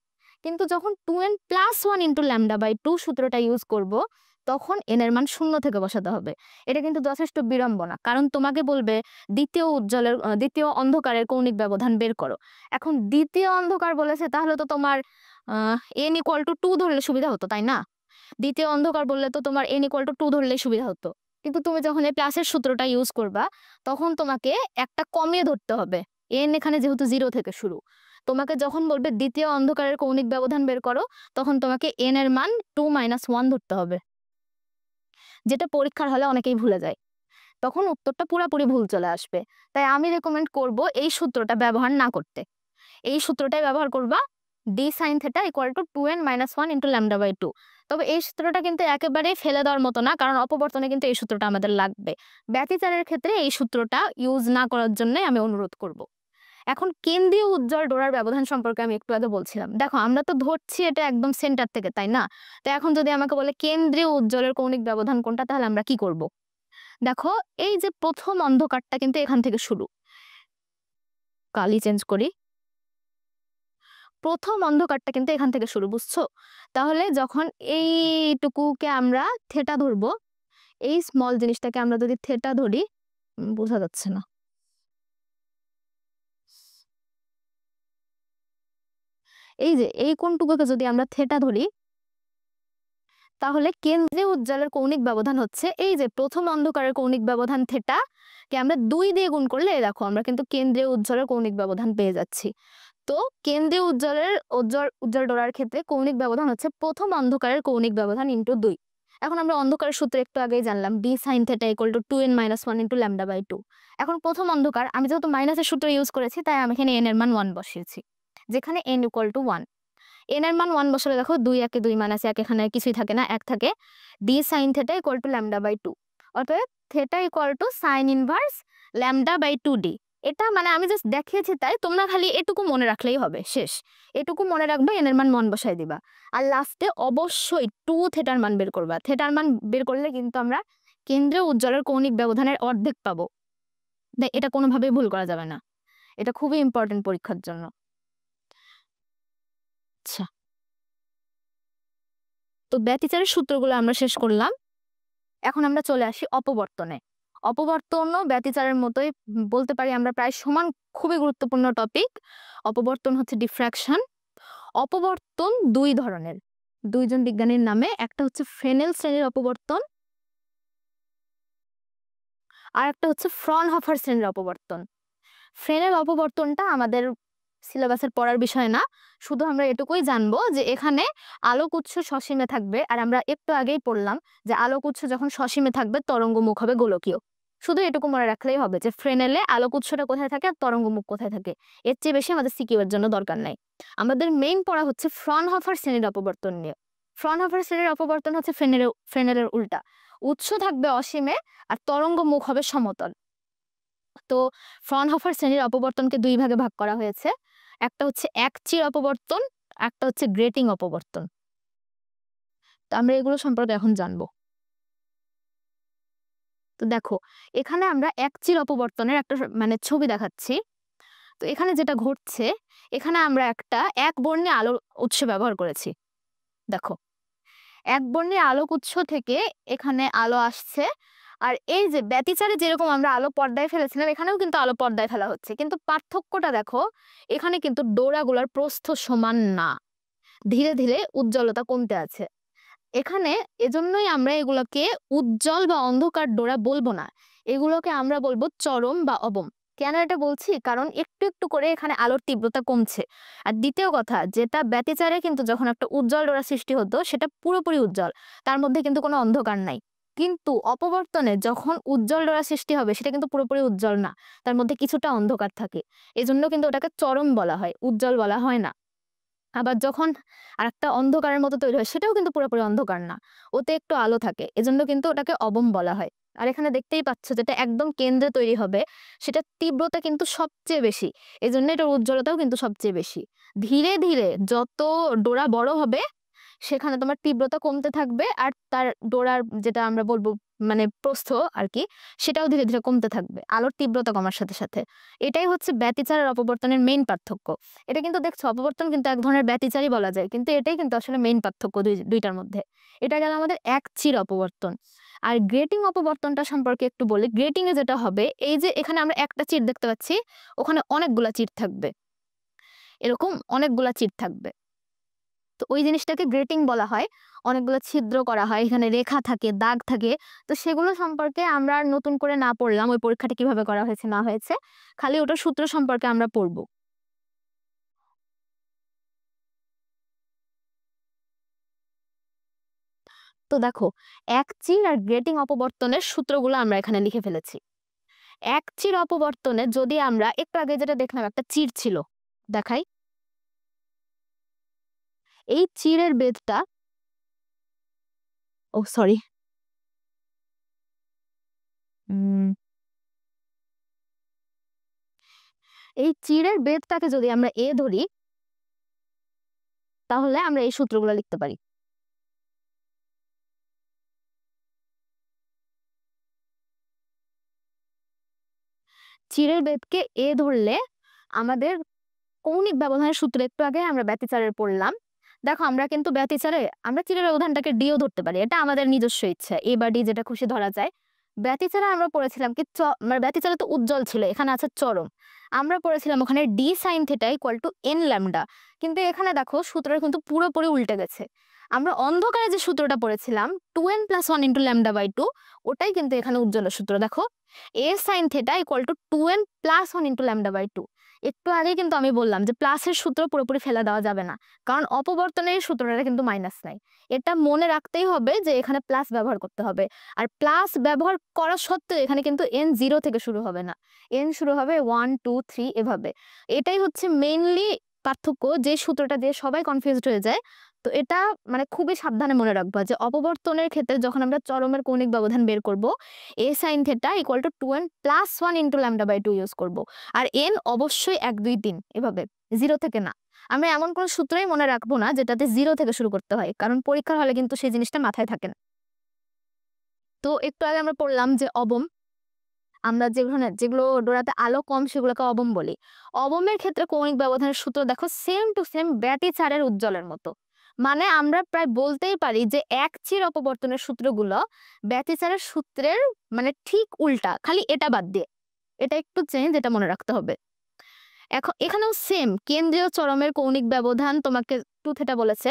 কিন্তু যখন 2n + 1 ইন্টু ল্যামডা বাই 2 সূত্রটা ইউজ করব তখন n এর মান 0 থেকে বসাতে হবে। এটা কিন্তু যথেষ্ট বিড়ম্বনা, কারণ তোমাকে বলবে দ্বিতীয় অন্ধকারের কৌণিক ব্যবধান বের করো। এখন দ্বিতীয় অন্ধকার বলেছে, তাহলে তো তোমার n = 2 ধরলে সুবিধা হতো, তাই না? দ্বিতীয় অন্ধকার বললে তো তোমার n = 2 ধরলেই সুবিধা হতো, কিন্তু তুমি যখন এই প্লাসের সূত্রটা ইউজ করবা তখন তোমাকে একটা কমিয়ে ধরতে হবে। n এখানে যেহেতু 0 থেকে শুরু, তোমাকে যখন বলবে দ্বিতীয় অন্ধকারের কৌণিক ব্যবধান বের করো তখন তোমাকে n এর মান 2 - 1 ধরতে হবে, যেটা পরীক্ষার হলে অনেকেই ভুলে যায়, তখন উত্তরটা পুরোপুরি ভুল চলে আসবে। তাই আমি রেকমেন্ড করব এই সূত্রটা ব্যবহার না করতে, এই সূত্রটাই ব্যবহার করবা, d sin θ equal to 2n - 1 into lambda by 2। তবে এই সূত্রটা কিন্তু একেবারেই ফেলে দেওয়ার মতো না, কারণ অপবর্তনে কিন্তু এই সূত্রটা আমাদের লাগবে। ব্যতিচারের ক্ষেত্রে এই সূত্রটা ইউজ না করার জন্য আমি অনুরোধ করব। এখন কেন্দ্রীয় উজ্জ্বল ডোরার ব্যবধান সম্পর্কে আমি একটু আগে বলছিলাম, দেখো আমরা তো ধরছি এটা একদম সেন্টার থেকে, তাই না? তো এখন যদি আমাকে বলে কেন্দ্রীয় উজ্জ্বলের কৌণিক ব্যবধান কোনটা, তাহলে আমরা কি করব? দেখো এই যে প্রথম অন্ধকারটা কিন্তু এখান থেকে শুরু, কালি চেঞ্জ করি, প্রথম অন্ধকারটা কিন্তু এখান থেকে শুরু, বুঝছো? তাহলে যখন এইটুকুকে আমরা থেটা ধরবো, এই স্মল জিনিসটাকে আমরা যদি থেটা ধরি, বোঝা যাচ্ছে না, এই যে এই কোণটুকুকে যদি আমরা থেটা ধরি তাহলে কেন্দ্রীয় উজ্জ্বলের কৌণিক ব্যবধান হচ্ছে এই যে প্রথম অন্ধকারের কৌণিক ব্যবধান থেটা কে আমরা 2 দিয়ে গুণ করলে দেখো আমরা কিন্তু কেন্দ্রীয় উজ্জ্বলের কৌণিক ব্যবধান পেয়ে যাচ্ছি। তো কেন্দ্রীয় উজ্জ্বল ডোরার ক্ষেত্রে কৌণিক ব্যবধান হচ্ছে প্রথম অন্ধকারের কৌণিক ব্যবধান ইন্টু 2। এখন আমরা অন্ধকারের সূত্র একটু আগেই জানলাম, d sin θ equal to 2n - 1 into lambda by 2। এখন প্রথম অন্ধকার, আমি যেহেতু মাইনাসের সূত্র ইউজ করেছি তাই আমি এখানে n এর মান 1 বসিয়েছি, যেখানে n ইকুয়াল টু 1। n এর মান 1 বসালে দেখো 2 1 2 মাইনাস 1, এখানে কিছুই থাকে না, 1 থাকে। d sin θ equal to lambda by 2, অতএব theta equal to sine inverse lambda by 2d। এটা মানে আমি জাস্ট দেখিয়েছি তাই, তোমরা খালি এটুকু মনে রাখলেই হবে, শেষ। এটুকু মনে রাখবে, n এর মান 1 বসাই দিবা, আর লাস্টে অবশ্যই 2 থেটার মান বের করবা। থেটার মান বের করলে কিন্তু আমরা কেন্দ্রীয় উজ্জ্বলের কৌণিক ব্যবধানের অর্ধেক পাবো। এটা কোনোভাবেই ভুল করা যাবে না, এটা খুবই ইম্পর্টেন্ট পরীক্ষার জন্য। আচ্ছা, তো ব্যতিচারের সূত্রগুলো আমরা শেষ করলাম, এখন আমরা চলে আসি অপবর্তনে। অপবর্তনও ব্যতিচারের মতোই বলতে পারি আমরা প্রায় সমান, খুবই গুরুত্বপূর্ণ টপিক। অপবর্তন হচ্ছে ডিফ্র্যাকশন। অপবর্তন দুই ধরনের, দুইজন বিজ্ঞানীর নামে, একটা হচ্ছে ফ্রেনেল শ্রেণীর অপবর্তন আর একটা হচ্ছে ফ্রনহফার শ্রেণীর অপবর্তন। ফ্রেনেল অপবর্তনটা আমাদের সিলেবাসের পড়ার বিষয় না, শুধু আমরা এটুকুই জানবো যে এখানে আলোক উৎস সসীমে থাকবে, আর আমরা একটু আগেই পড়লাম যে আলোক উৎস যখন সসীমে থাকবে তরঙ্গ মুখ হবে গোলকীয়। শুধু এটুকু মনে রাখলেই হবে যে ফ্রেনেলে আলোক উৎসটা কোথায় থাকে আর তরঙ্গ মুখ কোথায় থাকে। এর চেয়ে বেশি আমাদের সিকিউ এর জন্য দরকার নাই। আমাদের মেইন পড়া হচ্ছে ফ্রনহফার শ্রেণীর অপবর্তন নিয়ে। ফ্রনহফার শ্রেণীর অপবর্তন হচ্ছে ফ্রেনেলের উল্টা। উৎস থাকবে অসীমে আর তরঙ্গ মুখ হবে সমতল। তো ফ্রনহফার শ্রেণীর অপবর্তনকে দুই ভাগে ভাগ করা হয়েছে। একটা হচ্ছে একচির অপবর্তন, একটা হচ্ছে গ্রেটিং অপবর্তন। তো আমরা এগুলো সম্পর্কে এখন জানবো। তো দেখো, এখানে আমরা একচির অপবর্তনের একটা মানে ছবি দেখাচ্ছি। তো এখানে যেটা ঘটছে, এখানে আমরা একটা একবর্ণী আলোর উৎস ব্যবহার করেছি। দেখো, একবর্ণী আলোক উৎস থেকে এখানে আলো আসছে, আর এই যে ব্যতিচারে যেরকম আমরা আলো পর্দায় ফেলেছিলাম, এখানেও কিন্তু আলো পর্দায় ফেলা হচ্ছে, কিন্তু পার্থক্যটা দেখো, এখানে কিন্তু ডোরাগুলোর প্রস্থ সমান না, ধীরে ধীরে উজ্জ্বলতা কমতে আছে। এখানে এজন্যই আমরা এগুলোকে উজ্জ্বল বা অন্ধকার ডোরা বলবো না, এগুলোকে আমরা বলবো চরম বা অবম। কেন এটা বলছি? কারণ একটু একটু করে এখানে আলোর তীব্রতা কমছে। আর দ্বিতীয় কথা, যেটা ব্যতিচারে কিন্তু যখন একটা উজ্জ্বল ডোরা সৃষ্টি হতো সেটা পুরোপুরি উজ্জ্বল, তার মধ্যে কিন্তু কোনো অন্ধকার নাই। কিন্তু অপবর্তনে যখন উজ্জ্বল ডোরা সৃষ্টি হবে সেটা কিন্তু পুরোপুরি উজ্জ্বল না, তার মধ্যে কিছুটা অন্ধকার থাকে। এজন্য কিন্তু ওটাকে চরম বলা হয়, উজ্জ্বল বলা হয় না। আবার যখন আরেকটা অন্ধকারের মতো তৈরি হয়, সেটাও কিন্তু পুরোপুরি অন্ধকার না, ওতে একটু আলো থাকে, এজন্য কিন্তু ওটাকে অবম বলা হয়। আর এখানে দেখতেই পাচ্ছ, যেটা একদম কেন্দ্রে তৈরি হবে সেটা তীব্রতা কিন্তু সবচেয়ে বেশি, এজন্য এটার উজ্জ্বলতাও কিন্তু সবচেয়ে বেশি। ধীরে ধীরে যত ডোরা বড় হবে সেখানে তোমার তীব্রতা কমতে থাকবে, আর তার ডোরার যেটা আমরা বলবো মানে প্রস্থ আর কি, সেটাও ধীরে ধীরে কমতে থাকবে আলোর তীব্রতা কমার সাথে সাথে। এটাই হচ্ছে ব্যতিচার আর অপবর্তনের মেইন পার্থক্য। এটা কিন্তু দেখছো, অপবর্তন কিন্তু এক ধরনের ব্যতিচারই বলা যায়, কিন্তু এটাই কিন্তু আসলে মেইন পার্থক্য দুইটার মধ্যে। এটা গেল আমাদের এক চির অপবর্তন। আর গ্রেটিং অপবর্তনটা সম্পর্কে একটু বলি। গ্রেটিং এ যেটা হবে, এই যে এখানে আমরা একটা চির দেখতে পাচ্ছি, ওখানে অনেকগুলা চির থাকবে, এরকম অনেকগুলা চির থাকবে। তো ওই জিনিসটাকে গ্রেটিং বলা হয়। অনেকগুলো ছিদ্র করা হয়, এখানে রেখা থাকে, দাগ থাকে। তো সেগুলো সম্পর্কে আমরা আর নতুন করে না পড়লাম, ওই পরীক্ষাটা কিভাবে করা হয়েছে না হয়েছে, খালি ওটার সূত্র সম্পর্কে আমরা পড়বো। তো দেখো, একচির আর গ্রেটিং অপবর্তনের সূত্রগুলো আমরা এখানে লিখে ফেলেছি। একচির অপবর্তনে যদি আমরা একটু আগে যেটা দেখলাম, একটা চির ছিল, দেখাই। এই চিরের বেধটা, ও সরি, এই চিরের বেধটাকে যদি আমরা এ ধরি, তাহলে আমরা এই সূত্রগুলো লিখতে পারি। চিরের বেধকে এ ধরলে আমাদের কৌণিক ব্যবধানের সূত্র একটু আগে আমরা ব্যতিচারের পড়লাম। দেখো, আমরা কিন্তু ব্যতিচারে আমরা চিরের ব্যবধানটাকে ডিও ধরতে পারি, এটা আমাদের নিজস্ব ইচ্ছা, এ বা ডি যেটা খুশি ধরা যায়। ব্যতিচারে আমরা পড়েছিলাম কি মানে ব্যতিচারে তো উজ্জ্বল ছিল, এখানে আছে চরম। আমরা পড়েছিলাম ওখানে D sign theta equal to n lambda, কিন্তু এখানে দেখো সূত্রটা কিন্তু পুরোপুরি উল্টে গেছে। আমরা অন্ধকারে যে সূত্রটা পড়েছিলাম 2n + 1 × λ/2, ওটাই কিন্তু এখানে উজ্জ্বলের সূত্র। দেখো, a sine theta equal to 2n + 1 × λ/2। একটু আগে কিন্তু আমি বললাম যে প্লাসের সূত্র পুরোপুরি ফেলা দেওয়া যাবে না, কারণ অপবর্তনের সূত্রটা কিন্তু মাইনাস নাই। এটা মনে রাখতেই হবে যে এখানে প্লাস ব্যবহার করতে হবে। আর প্লাস ব্যবহার করা সত্ত্বেও এখানে কিন্তু n 0 থেকে শুরু হবে না, n শুরু হবে 1 2 3 এভাবে। এটাই হচ্ছে মেইনলি পার্থক্য, যে সূত্রটা দিয়ে সবাই কনফিউজড হয়ে যায়। তো এটা মানে খুবই সাবধানে মনে রাখবা যে অপবর্তনের ক্ষেত্রে যখন আমরা চরমের কৌণিক ব্যবধান বের করব, a sin θ equal to 2n + 1 × λ/2 use করব। আর n অবশ্যই 1 2 3 এভাবে, 0 থেকে না। আমরা এমন কোন সূত্রই মনে রাখবো না যেটাতে 0 থেকে শুরু করতে হয়, কারণ পরীক্ষার হলে কিন্তু সেই জিনিসটা মাথায় থাকে না। তো একটু আগে আমরা পড়লাম যে অবম, আমরা যেগুলো ডোরাতে আলো কম সেগুলোকে অবম বলি। অবমের ক্ষেত্রে কৌণিক ব্যবধানের সূত্র দেখো সেম টু সেম ব্যতিচারের উজ্জ্বলের মতো। মানে আমরা প্রায় বলতেই পারি যে একচির অপবর্তনের সূত্রগুলো ব্যতিচারের সূত্রের মানে ঠিক উল্টা, খালি এটা বাদ দিয়ে। এটা একটু চেঞ্জ, এটা মনে রাখতে হবে। এখন এখানেও সেম কেন্দ্রীয় চরমের কৌণিক ব্যবধান তোমাকে 2 থিটা বলেছে,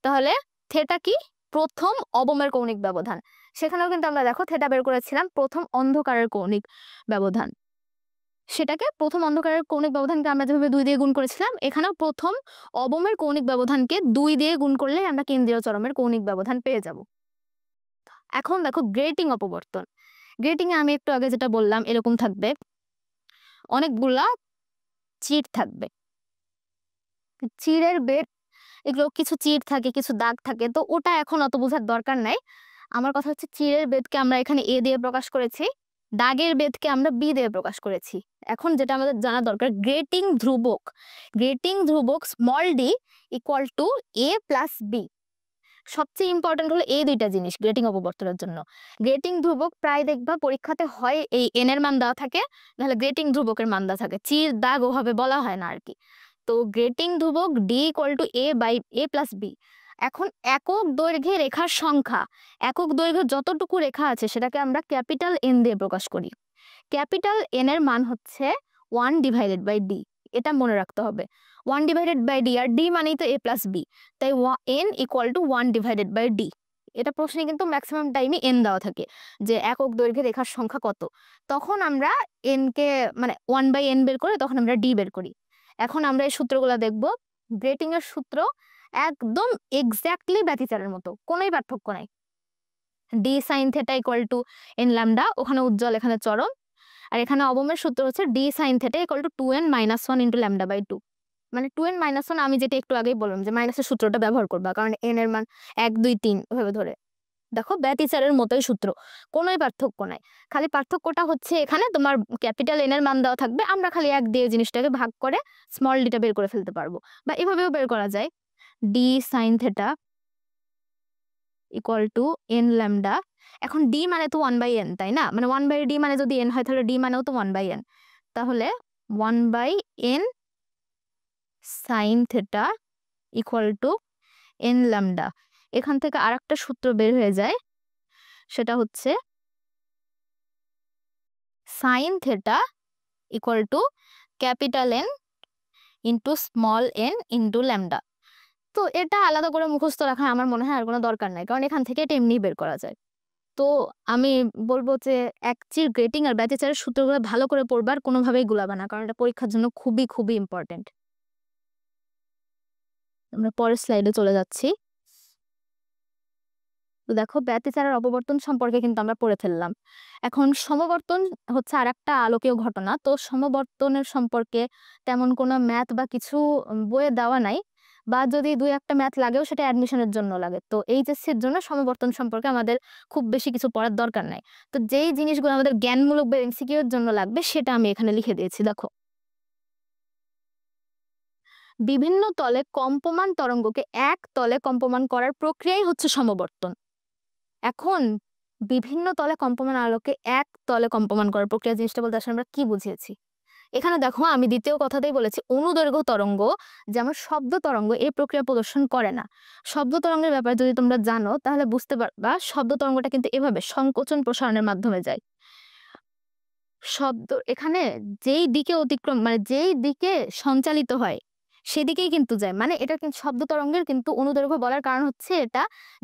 তাহলে থিটা কি? প্রথম অবমের কৌণিক ব্যবধান। সেখানেও কিন্তু আমরা দেখো থিটা বের করেছিলাম প্রথম অন্ধকারের কৌণিক ব্যবধান। সেটাকে প্রথম অন্ধকারের কৌণিক ব্যবধানকে আমরা যেভাবে 2 দিয়ে গুণ করেছিলাম, এখানেও প্রথম অবমের কৌণিক ব্যবধানকে 2 দিয়ে গুণ করলে আমরা কেন্দ্রীয় চরমের কৌণিক ব্যবধান পেয়ে যাব। এখন দেখো গ্রেটিং অপবর্তন। গ্রেটিং এ আমি একটু আগে যেটা বললাম এরকম থাকবে, অনেকগুলা চির থাকবে। চিরের বেদ, এগুলো কিছু চির থাকে, কিছু দাগ থাকে, তো ওটা এখন অত বোঝার দরকার নাই। আমার কথা হচ্ছে চিরের বেদকে আমরা এখানে এ দিয়ে প্রকাশ করেছি, দাগের বেদকে আমরা বি দিয়ে প্রকাশ করেছি। এখন যেটা আমাদের জানা দরকার, গ্রেটিং ধ্রুবক। গ্রেটিং ধ্রুবক small d equal to a plus b. সবচেয়ে ইম্পর্টেন্ট হলো এই দুইটা জিনিস গ্রেটিং অপবর্তনের জন্য। গ্রেটিং ধ্রুবক প্রায় দেখবা পরীক্ষাতে হয় এই এন এর মান দেওয়া থাকে, নাহলে গ্রেটিং ধ্রুবকের মান দেওয়া থাকে, চির দাগ ওভাবে বলা হয় না আর কি। তো গ্রেটিং ধ্রুবক d equal to a by a plus b. এখন একক দৈর্ঘ্যে রেখার সংখ্যা, একক দৈর্ঘ্যে যতটুকু রেখা আছে সেটাকে আমরা ক্যাপিটাল এন দিয়ে প্রকাশ করি। ক্যাপিটাল এন এর মান হচ্ছে 1 ডিভাইডেড বাই ডি, এটা মনে রাখতে হবে। 1 ডিভাইডেড বাই ডি, আর ডি মানেই তো এ প্লাস বি, তাই n equal to 1 divided by d. এটা প্রশ্নে কিন্তু ম্যাক্সিমাম টাইমে এন দেওয়া থাকে যে একক দৈর্ঘ্যে রেখার সংখ্যা কত, তখন আমরা এন কে মানে 1 বাই এন বের করে তখন আমরা ডি বের করি। এখন আমরা এই সূত্রগুলো দেখব। গ্রেটিং এর সূত্র একদম এক্স্যাক্টলি ব্যতিচারের মতো, কোনোই পার্থক্য নাই। D sine theta equal to n lambda, ওখানে উজ্জ্বল এখানে চরম। আর এখানে অবমের সূত্র হচ্ছে d sine theta equal to 2n minus 1 into lambda by 2। মানে 2n মাইনাস 1 আমি যেটা একটু আগেই বললাম যে মাইনাসের সূত্রটা ব্যবহার করবা, কারণ n এর মান 1 2 3 ওভাবে ধরে। দেখো ব্যতিচারের মতোই সূত্র, কোনোই পার্থক্য নাই। খালি পার্থক্যটা হচ্ছে এখানে তোমার ক্যাপিটাল এন এর মান দেওয়া থাকবে, আমরা খালি 1 দিয়ে জিনিসটাকে ভাগ করে স্মল ডিটা বের করে ফেলতে পারবো, বা এভাবেও বের করা যায়। D sine theta equal to n lambda. এখন ডি মানে তো 1 বাই এন, তাই না? মানে 1 বাই ডি মানে যদি এন হয় তাহলে ডি মানেও তো 1 বাই এন, তাহলে 1 by n sine theta equal to n lambda. এখান থেকে আরেকটা সূত্র বের হয়ে যায়, সেটা হচ্ছে sine theta equal to capital N into small n into lambda. তো এটা আলাদা করে মুখস্থ রাখা আমার মনে হয় আর কোনো দরকার নাই, কারণ এখান থেকে এটা এমনি বের করা যায়। তো আমি বলবো যে একচির গ্রেটিং আর ব্যতিচারের সূত্রগুলো ভালো করে পড়বার, কোনোভাবেই গুলাবা না, কারণ এটা পরীক্ষার জন্য খুবই খুবই ইম্পর্টেন্ট। আমরা পরের স্লাইডে চলে যাচ্ছি। তো দেখো ব্যতিচারের অপবর্তন সম্পর্কে কিন্তু আমরা পড়ে ফেললাম। এখন সমবর্তন হচ্ছে আরেকটা আলোকীয় ঘটনা। তো সমবর্তনের সম্পর্কে তেমন কোনো ম্যাথ বা কিছু বইয়ে দেওয়া নাই, বা যদি 2-1টা ম্যাথ লাগেও সেটা অ্যাডমিশনের জন্য লাগে। তো এইচএসসির জন্য সমবর্তন সম্পর্কে আমাদের খুব বেশি কিছু পড়ার দরকার নাই। তো যেই জিনিসগুলো আমাদের জ্ঞানমূলক বা এমসিকিউ এর জন্য লাগবে সেটা আমি এখানে লিখে দিয়েছি। দেখো, বিভিন্ন তলে কম্পমান তরঙ্গকে এক তলে কম্পমান করার প্রক্রিয়াই হচ্ছে সমবর্তন। এখন বিভিন্ন তলে কম্পমান আলোকে এক তলে কম্পমান করার প্রক্রিয়া জিনিসটা বলতে আসলে আমরা কি বুঝিয়েছি? এখানে দেখো আমি দ্বিতীয় কথাতেই বলেছি, অনুদৈর্ঘ্য তরঙ্গ যেমন শব্দ তরঙ্গ এই প্রক্রিয়া প্রদর্শন করে না। শব্দ তরঙ্গের ব্যাপারে যদি তোমরা জানো তাহলে বুঝতে পারবা শব্দ তরঙ্গটা কিন্তু এভাবে সংকোচন প্রসারণের মাধ্যমে যায়। শব্দ এখানে যেই দিকে অতিক্রম মানে যেই দিকে সঞ্চালিত হয় সেদিকেই কিন্তু যায়, মানে এটা কিন্তু শব্দ তরঙ্গের কিন্তু অনুদৈর্ঘ্য বলার কারণ হচ্ছে এটা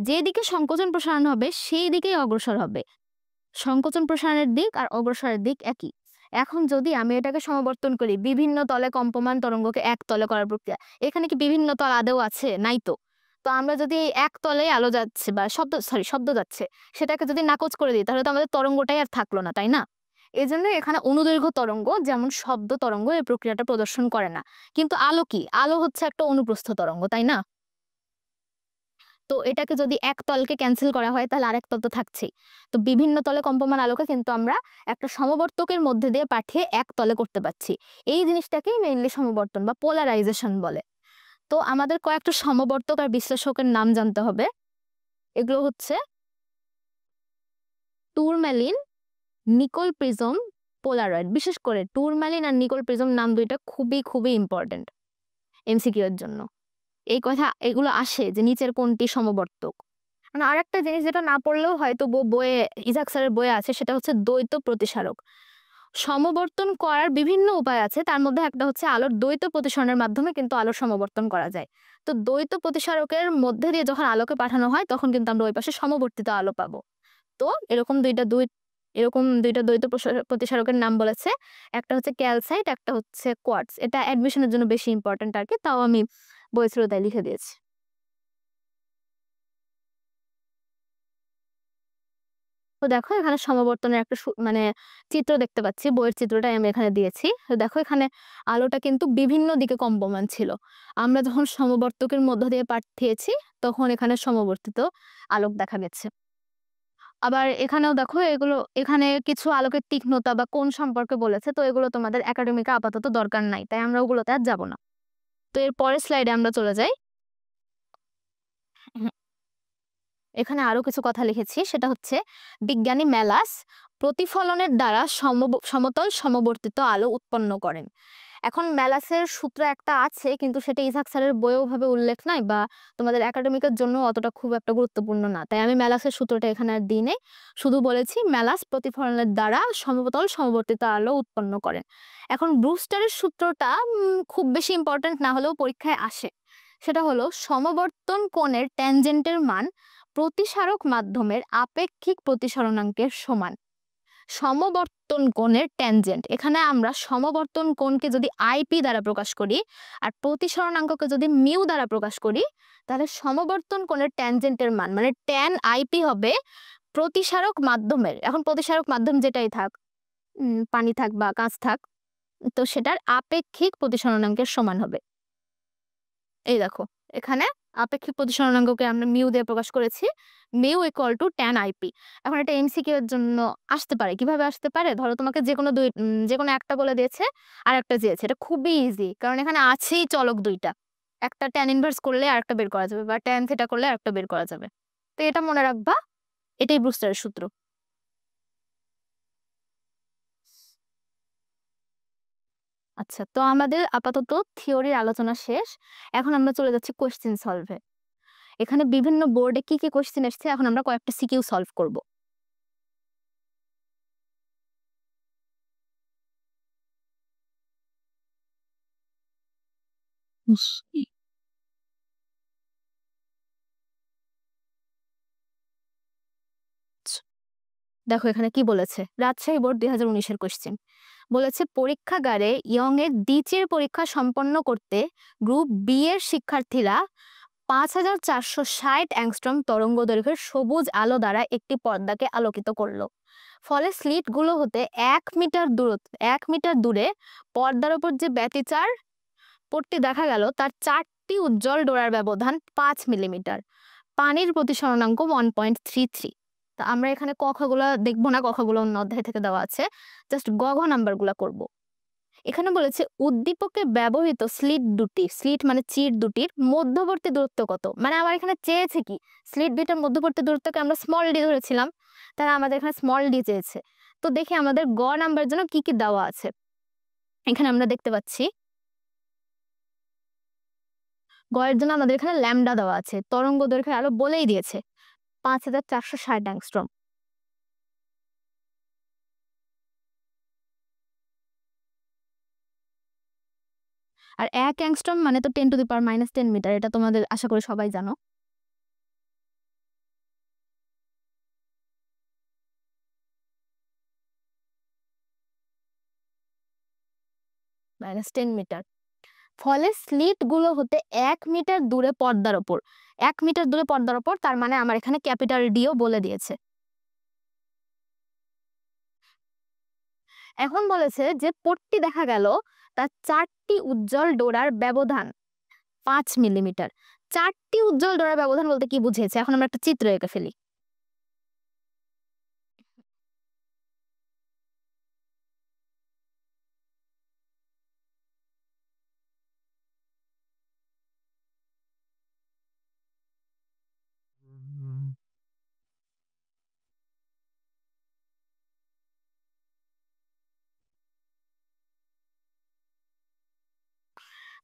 যেদিকে সংকোচন প্রসারণ হবে সেই দিকেই অগ্রসর হবে। সংকোচন প্রসারণের দিক আর অগ্রসরের দিক একই। এখন যদি আমি এটাকে সমবর্তন করি, বিভিন্ন তলে কম্পমান তরঙ্গকে এক তলে করার প্রক্রিয়া, এখানে কি বিভিন্ন তল আদৌ আছে? নাই তো। তো আমরা যদি এক তলে আলো যাচ্ছে বা শব্দ যাচ্ছে সেটাকে যদি নাকচ করে দিই তাহলে তো আমাদের তরঙ্গটাই আর থাকলো না, তাই না? এই জন্য এখানে অনুদৈর্ঘ্য তরঙ্গ যেমন শব্দ তরঙ্গ এই প্রক্রিয়াটা প্রদর্শন করে না। কিন্তু আলো কি? আলো হচ্ছে একটা অনুপ্রস্থ তরঙ্গ, তাই না? তো এটাকে যদি এক তলকে ক্যান্সেল করা হয় তাহলে আরেক তল তো থাকছেই। তো বিভিন্ন তলে কম্পমান আলোকে কিন্তু আমরা একটা সমবর্তকের মধ্যে দিয়ে পাঠিয়ে এক তলে করতে পারছি। এই জিনিসটাকেই মেইনলি সমবর্তন বা পোলারাইজেশন বলে। তো আমাদের কয়েকটা সমবর্তক আর বিশ্লেষকের নাম জানতে হবে। এগুলো হচ্ছে টুরম্যালিন, নিকল প্রিজম, পোলারয়েড। বিশেষ করে টুরম্যালিন আর নিকল প্রিজম নাম দুইটা খুবই খুবই ইম্পর্টেন্ট এমসিকিউ এর জন্য। এই কথা এগুলো আসে যে নিচের কোনটি সমবর্তক। মানে আরেকটা জিনিস যেটা না পড়লেও হয়তো বইয়ে ইজাক স্যারের বইয়ে আছে, সেটা হচ্ছে দ্বৈত প্রতিসারক। সমবর্তন করার বিভিন্ন উপায় আছে, তার মধ্যে একটা হচ্ছে আলোর দ্বৈত প্রতিসরণের মাধ্যমে কিন্তু আলোর সমবর্তন করা যায়। তো দ্বৈত প্রতিসারকের মধ্যে দিয়ে যখন আলোকে পাঠানো হয় তখন কিন্তু আমরা ওই পাশে সমবর্তিত আলো পাবো। তো এরকম দুইটা দ্বৈত প্রতিসারকের নাম বলেছে। একটা হচ্ছে ক্যালসাইট, একটা হচ্ছে কোয়ার্টজ। এটা অ্যাডমিশনের জন্য বেশি ইম্পর্টেন্ট আর কি, তাও আমি বই ছিল তাই লিখে দিয়েছি। তো দেখো এখানে সমাবর্তনের একটা মানে চিত্র দেখতে পাচ্ছি, বইয়ের চিত্রটাই আমি এখানে দিয়েছি। তো দেখো এখানে আলোটা কিন্তু বিভিন্ন দিকে কম্পমান ছিল। আমরা যখন সমবর্তকের মধ্য দিয়ে পাঠিয়েছি তখন এখানে সমবর্তিত আলোক দেখা গেছে। আবার এখানেও দেখো এগুলো, এখানে কিছু আলোকের তীক্ষ্ণতা বা কোণ সম্পর্কে বলেছে, তো এগুলো তোমাদের একাডেমিকে আপাতত দরকার নাই, তাই আমরা ওগুলোতে আর যাবো না। তো এর পরের স্লাইডে আমরা চলে যাই। এখানে আরো কিছু কথা লিখেছি, সেটা হচ্ছে বিজ্ঞানী ম্যালাস প্রতিফলনের দ্বারা সমতল সমবর্তিত আলো উৎপন্ন করেন। এখন ম্যালাসের সূত্র একটা আছে, কিন্তু সেটা ইসাক স্যারের বইয়েও ভাবে উল্লেখ নাই, বা তোমাদের একাডেমিকের জন্য অতটা খুব একটা গুরুত্বপূর্ণ না, তাই আমি ম্যালাসের সূত্রটা এখানে আর দিই নাই। শুধু বলেছি ম্যালাস প্রতিফলনের দ্বারা সমতল সমবর্তিত আলো উৎপন্ন করেন। এখন ব্রুস্টারের সূত্রটা খুব বেশি ইম্পর্টেন্ট না হলেও পরীক্ষায় আসে। সেটা হলো সমবর্তন কোণের ট্যানজেন্টের মান প্রতিসারক মাধ্যমের আপেক্ষিক প্রতিসরণাঙ্কের সমান। সমবর্তন কোণের ট্যানজেন্ট, এখানে আমরা সমবর্তন কোণকে যদি আইপি দ্বারা প্রকাশ করি আর প্রতিসরণাঙ্ককে যদি মিউ দ্বারা প্রকাশ করি, তাহলে সমবর্তন কোণের ট্যানজেন্টের মান মানে ট্যান আইপি হবে প্রতিসারক মাধ্যমের, এখন প্রতিসারক মাধ্যম যেটাই থাক, পানি থাক বা কাঁচ থাক, তো সেটার আপেক্ষিক প্রতিসরণাঙ্কের সমান হবে। এই দেখো এখানে আপেক্ষিক প্রতিসরণাঙ্ককে আমরা মিউ দিয়ে প্রকাশ করেছি, mu equal to tan IP. এখন এটা এমসিকিউ এর জন্য আসতে পারে। কিভাবে আসতে পারে? ধরো তোমাকে যে কোনো একটা বলে দিয়েছে আর একটা চেয়েছে, এটা খুবই ইজি, কারণ এখানে আছেই চলক দুইটা, একটা ট্যান ইনভার্স করলে আরেকটা বের করা যাবে, বা ট্যান থিটা করলে আরেকটা বের করা যাবে। তো এটা মনে রাখবা, এটাই ব্রুস্টারের সূত্র। আচ্ছা, তো আমাদের আপাতত থিওরির আলোচনা শেষ। এখন আমরা চলে যাচ্ছি কোয়েশ্চেন সলভে। এখানে বিভিন্ন বোর্ডে কি কি কোয়েশ্চেন এসেছে, এখন আমরা কয়েকটা সিকিউ সলভ করব। দেখো এখানে কি বলেছে, রাজশাহী বোর্ড 2019-এর কোয়েশ্চেন বলেছে, পরীক্ষাগারে ইয়ং এর দ্বিতীয় পরীক্ষা সম্পন্ন করতে গ্রুপ বি এর শিক্ষার্থীরা 5460 অ্যাংস্ট্রম তরঙ্গ দৈর্ঘ্যের সবুজ আলো দ্বারা একটি পর্দাকে আলোকিত করলো। ফলে স্লিটগুলো হতে 1 মিটার দূরে পর্দার উপর যে ব্যতিচার পট্টি দেখা গেল তার 4টি উজ্জ্বল ডোরার ব্যবধান 5 মিলিমিটার। পানির প্রতিসরণাঙ্ক 1.33। তা আমরা এখানে কখগুলো দেখবো না, কখগুলো অন্য অধ্যায় থেকে দেওয়া আছে, জাস্ট গঘ নাম্বারগুলো করব। এখানে বলেছে উদ্দীপকে ব্যবহৃত স্লিট মানে চির দুটির মধ্যবর্তী দূরত্ব কত। মানে আমার এখানে চেয়েছে কি, স্লিট দুইটার মধ্যবর্তী দূরত্বকে আমরা স্মল ডি ধরেছিলাম, তারা আমাদের এখানে স্মল ডি চেয়েছে। তো দেখি আমাদের গ নাম্বারের জন্য কি কি দেওয়া আছে। এখানে আমরা দেখতে পাচ্ছি গয়ের জন্য আমাদের এখানে ল্যামডা দেওয়া আছে, তরঙ্গ দৈর্ঘ্যের আলো বলেই দিয়েছে 5460 অ্যাংস্ট্রম। আর 1 অ্যাংস্ট্রম মানে তো 10⁻⁻10 মিটার, এটা তোমাদের আশা করি সবাই জানো। -10 মিটার। ফলে স্লিট গুলো হতে 1 মিটার দূরে পর্দার ওপর, 1 মিটার দূরে পর্দার ওপর, তার মানে আমার এখানে ক্যাপিটাল ডিও বলে দিয়েছে। এখন বলেছে যে পট্টি দেখা গেল তার 4টি উজ্জ্বল ডোরার ব্যবধান 5 মিলিমিটার। 4টি উজ্জ্বল ডোরার ব্যবধান বলতে কি বুঝিয়েছে, এখন আমরা একটা চিত্র এঁকে ফেলি।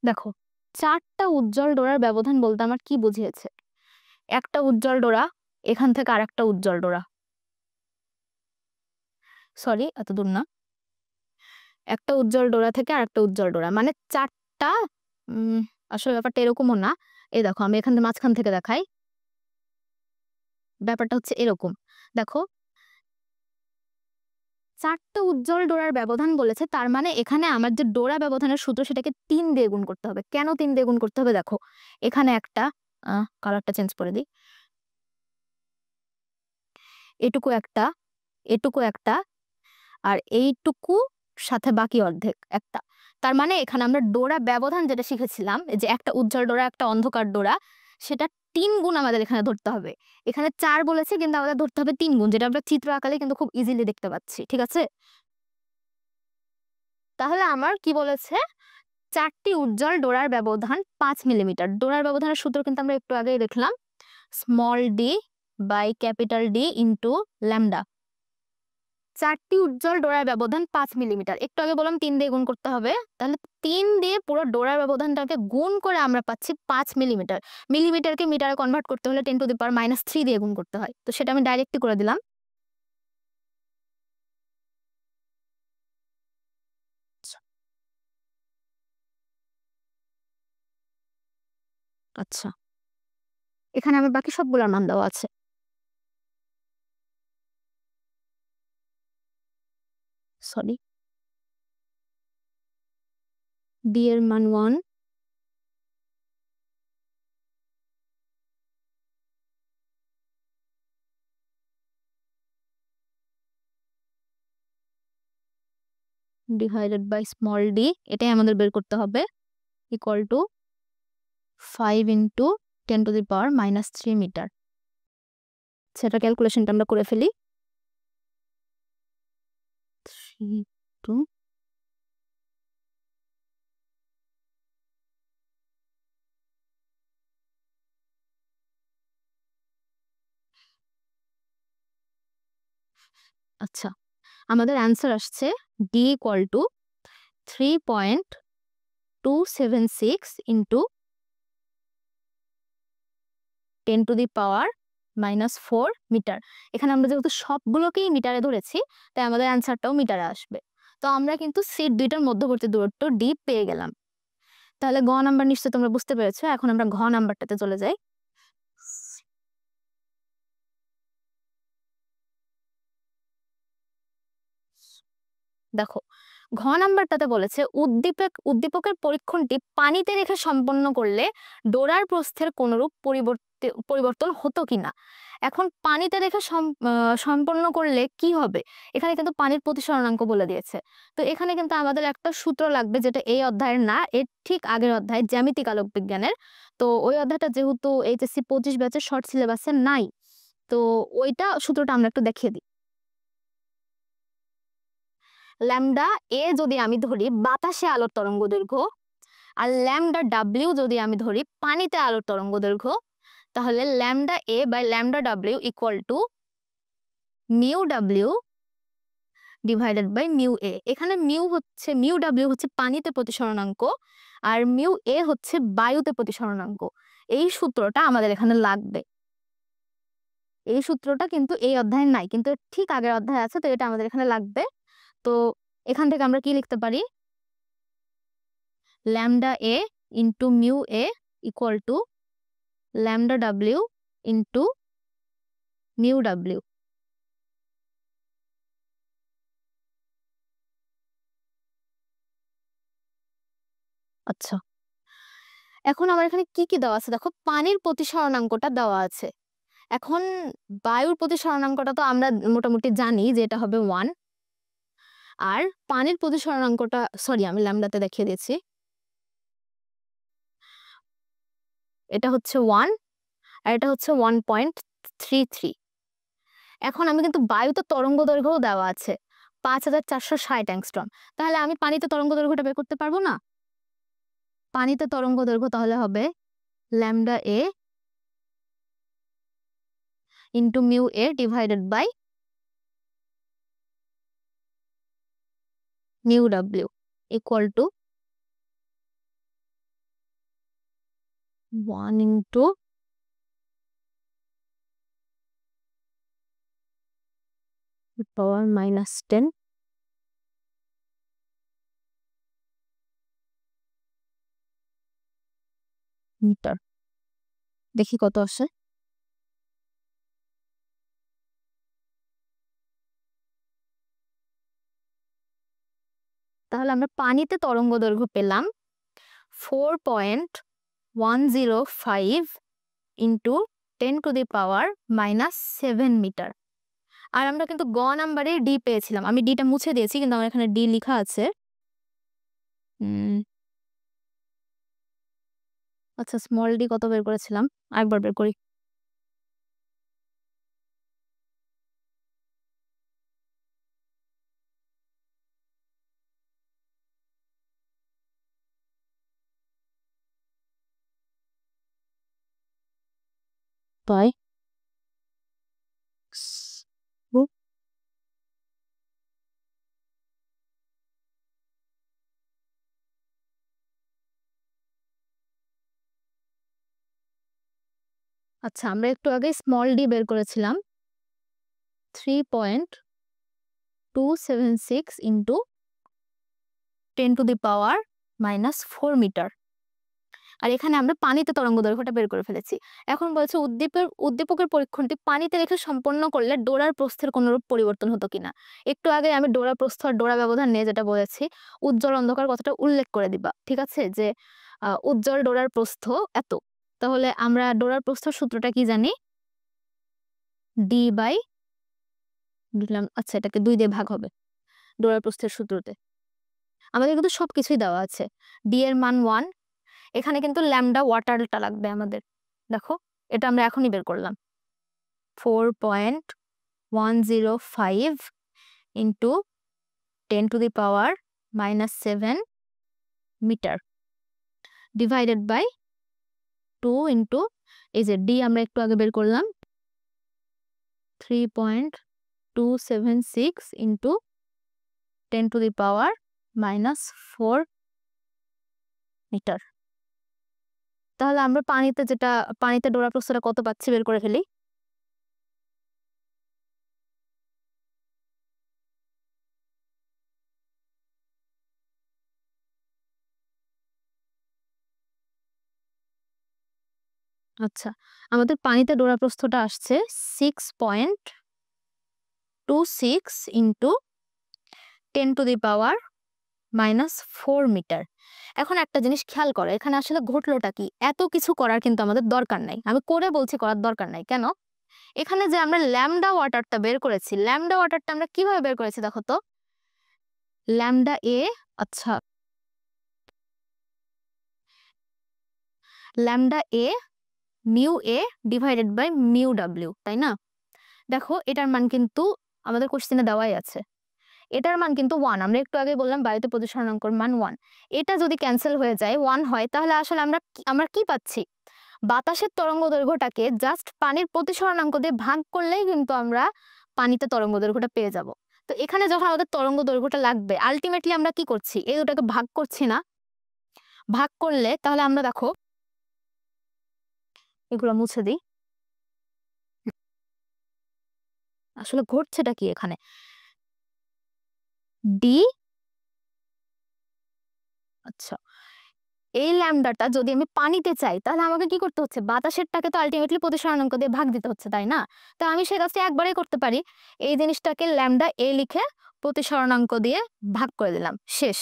দেখো 4টা উজ্জ্বল ডোরার ব্যবধান বলতে আমার কি বুঝিয়েছে, একটা উজ্জ্বল ডোরা, এখান থেকে আরেকটা উজ্জ্বল ডোরা, সরি এত দূর না, একটা উজ্জ্বল ডোরা থেকে আরেকটা উজ্জ্বল ডোরা, মানে 4টা। আসলে ব্যাপারটা এরকমও না, এই দেখো আমি এখান থেকে মাঝখান থেকে দেখাই, ব্যাপারটা হচ্ছে এরকম। দেখো 4টে উজ্জ্বল ডোরার ব্যবধান বলেছে, তার মানে এখানে আমার যে ডোরা ব্যবধানের সূত্র সেটাকে 3 দিয়ে গুণ করতে হবে। কেন 3 দিয়ে গুণ করতে হবে দেখো, এখানে একটা কালারটা চেঞ্জ করে দিই, এটুকু একটা, এটুকু একটা, আর এইটুকু সাথে বাকি অর্ধেক একটা। তার মানে এখানে আমরা ডোরা ব্যবধান যেটা শিখেছিলাম, যে একটা উজ্জ্বল ডোরা একটা অন্ধকার ডোরা, সেটা 3 গুণ আমাদের এখানে ধরতে হবে। এখানে 4 বলেছে কিন্তু আমাদের ধরতে হবে 3 গুণ, যেটা আমরা চিত্র আকারে কিন্তু খুব ইজিলি দেখতে পাচ্ছি। ঠিক আছে, তাহলে আমার কি বলেছে, 4টি উজ্জ্বল ডোরার ব্যবধান 5 মিলিমিটার। ডোরার ব্যবধানের সূত্র কিন্তু আমরা একটু আগেই দেখলাম, small d by capital D into lambda. 4টি উজ্জ্বল ডোরার ব্যবধান 5 মিলিমিটার, একটু আগে বললাম 3 দিয়ে গুণ করতে হবে, তাহলে 3 দিয়ে পুরো ডোরার ব্যবধানটাকে গুণ করে আমরা পাচ্ছি 5 মিলিমিটার। মিলিমিটারকে মিটারে কনভার্ট করতে হলে 10⁻³ দিয়ে গুণ করতে হয়, তো সেটা আমি ডাইরেক্টলি করে দিলাম। আচ্ছা, এখানে আমার বাকি সবগুলোর মান দেওয়া আছে। সরি, ডি এর মান 1, ডিভাইডেড বাই স্মল ডি, এটাই আমাদের বের করতে হবে, ইকুয়াল টু 5 ইন্টু 10⁻³ মিটার। সেটা ক্যালকুলেশনটা আমরা করে ফেলি। 3 2 আচ্ছা, আমাদের অ্যান্সার আসছে d equal to 3.276 into 10⁻⁻⁴ metre. এখানে আমরা যেহেতু সবগুলোকেই মিটারে ধরেছি, তাই আমাদের অ্যান্সারটাও মিটারে আসবে। তো আমরা কিন্তু সেট দুইটার মধ্যবর্তী দূরত্ব ডি পেয়ে গেলাম। তাহলে গ নাম্বার নিশ্চয় তোমরা বুঝতে পেরেছো। এখন আমরা ঘ নাম্বারটাতে চলে যাই। দেখো, ঘ নাম্বারটাতে বলেছে উদ্দীপকের পরীক্ষণটি পানিতে রেখে সম্পন্ন করলে ডোরার প্রস্থের কোনরূপ পরিবর্তন হতো কিনা। এখন পানিতে রেখে সম্পন্ন করলে কি হবে, এখানে কিন্তু পানির প্রতিসরণাঙ্ক বলে দিয়েছে। তো এখানে কিন্তু আমাদের একটা সূত্র লাগবে, যেটা এই অধ্যায়ের না, এর ঠিক আগের অধ্যায় জ্যামিতিক আলোক বিজ্ঞানের। তো ওই অধ্যায়টা যেহেতু এইচএসসি 25 ব্যাচের শর্ট সিলেবাসে নাই, তো ওইটা সূত্রটা আমরা একটু দেখিয়ে দিই। ল্যামডা এ যদি আমি ধরি বাতাসে আলোর তরঙ্গ দৈর্ঘ্য, আর ল্যামডা ডাব্লিউ যদি আমি ধরি পানিতে আলোর তরঙ্গ দৈর্ঘ্য, তাহলে lambda A by lambda W equal to mu W divided by mu A. এখানে মিউ ডাব্লিউ হচ্ছে পানিতে প্রতিসরণাঙ্ক, আর মিউ এ হচ্ছে বায়ুতে প্রতিসরণাঙ্ক। এই সূত্রটা আমাদের এখানে লাগবে। এই সূত্রটা কিন্তু এই অধ্যায়ে নাই, কিন্তু ঠিক আগের অধ্যায়ে আছে, তো এটা আমাদের এখানে লাগবে। তো এখান থেকে আমরা কি লিখতে পারি, lambda a into mu A equal to lambda W into mu W. আচ্ছা, এখন আমার এখানে কি কি দেওয়া আছে দেখো, পানির প্রতিসরণাঙ্কটা দেওয়া আছে। এখন বায়ুর প্রতিসরণাঙ্কটা তো আমরা মোটামুটি জানি যে এটা হবে 1, আর পানির প্রতিসরণাঙ্কটা, সরি আমি ল্যামডাতে দেখিয়ে দিয়েছি, এটা হচ্ছে 1 আর এটা হচ্ছে 1.33। এখন আমি কিন্তু বায়ুতে তরঙ্গ দৈর্ঘ্যও দেওয়া আছে 5460 অ্যাংস্ট্রম, তাহলে আমি পানিতে তরঙ্গ দৈর্ঘ্যটা বের করতে পারবো না? পানিতে তরঙ্গ দৈর্ঘ্য তাহলে হবে lambda a into mu a divided by mu ডাব্লিউ equal to 1 into power -10 metre. দেখি কত আসে। তাহলে আমরা পানিতে তরঙ্গ দৈর্ঘ্য পেলাম 4.105 ইন্টু 10⁻⁻7 মিটার। আর আমরা কিন্তু গ নাম্বারে ডি পেয়েছিলাম, আমি ডিটা মুছে দিয়েছি কিন্তু আমার এখানে ডি লেখা আছে। আচ্ছা, স্মল ডি কত বের করেছিলাম, আরেকবার বের করি। বাই আচ্ছা, আমরা একটু আগে স্মল ডি বের করেছিলাম 3.276 ইন্টু 10⁻⁻4 মিটার। আর এখানে আমরা পানিতে তরঙ্গ দৈর্ঘ্যটা বের করে ফেলেছি। এখন বলছে উদ্দীপকের পরীক্ষণটি পানিতে রেখে সম্পন্ন করলে ডোরার প্রস্থের কোনরূপ পরিবর্তন হতো কিনা। একটু আগে আমি ডোরা প্রস্থ আর ডোরা ব্যবধান নিয়ে যেটা বলেছি, উজ্জ্বল অন্ধকার কথাটা উল্লেখ করে দিবা, ঠিক আছে, যে উজ্জ্বল ডোরার প্রস্থ এত। তাহলে আমরা ডোরার প্রস্থ সূত্রটা কি জানি, ডি বাই দিলাম, আচ্ছা এটাকে 2 দিয়ে ভাগ হবে ডোরার প্রস্থের সূত্রতে। আমাদের কিন্তু সবকিছুই দেওয়া আছে। ডি এর মান 1, এখানে কিন্তু ল্যামডা ওয়াটারটা লাগবে আমাদের। দেখো এটা আমরা এখনই বের করলাম, 4.105 into 10⁻⁻7 metre divided by 2 into এই যে ডি আমরা একটু আগে বের করলাম 3.276 ইন্টু 10⁻⁻4 মিটার। তাহলে আমরা পানিতে ডোরা প্রস্থটা কত পাচ্ছি বের করে ফেলি। আচ্ছা, আমাদের পানিতে ডোরা প্রস্থটা আসছে 6.26 ইন্টু 10⁻⁻4 মিটার। এখন একটা জিনিস খেয়াল করো, এখানে আসলে ঘটলোটা কি, এত কিছু করার কিন্তু আমাদের দরকার নাই। আমি করে বলছি করার দরকার নাই কেন, এখানে যে আমরা ল্যামডা ওয়াটারটা বের করেছি, ল্যামডা ওয়াটারটা আমরা কিভাবে বের করেছি দেখো তো, ল্যামডা এ, আচ্ছা lambda a mu a divided by mu ডাব্লিউ, তাই না। দেখো এটার মান কিন্তু আমাদের কোশ্চেনে দেওয়াই আছে, এটার মান কিন্তু 1। আমরা একটু আগে বললাম বায়ুতে প্রতিসরণাঙ্কর মান 1। এটা যদি ক্যান্সেল হয়ে যায় 1 হয়, তাহলে আসলে আমরা কি পাচ্ছি, বাতাসের তরঙ্গ দৈর্ঘ্যটাকে জাস্ট পানির প্রতিসরণাঙ্ক দিয়ে ভাগ করলেই কিন্তু আমরা পানিতে তরঙ্গ দৈর্ঘ্যটা পেয়ে যাব। তো এখানে যখন আমাদের তরঙ্গ দৈর্ঘ্যটা লাগবে, আলটিমেটলি আমরা কি করছি, এই দুটাকে ভাগ করছি না, ভাগ করলে তাহলে আমরা দেখো এগুলো মুছে দিই, আসলে ঘটছেটা কি এখানে, ডি, আচ্ছা এই ল্যামডাটা যদি আমি পানিতে চাই তাহলে আমাকে কি করতে হচ্ছে, বাতাসেরটাকে তো আলটিমেটলি প্রতিসরণাঙ্ক দিয়ে ভাগ দিতে হচ্ছে, তাই না। তো আমি সেই কাজটা একবারেই করতে পারি, এই জিনিসটাকে ল্যামডা এ লিখে প্রতিসরণাঙ্ক দিয়ে ভাগ করে দিলাম, শেষ।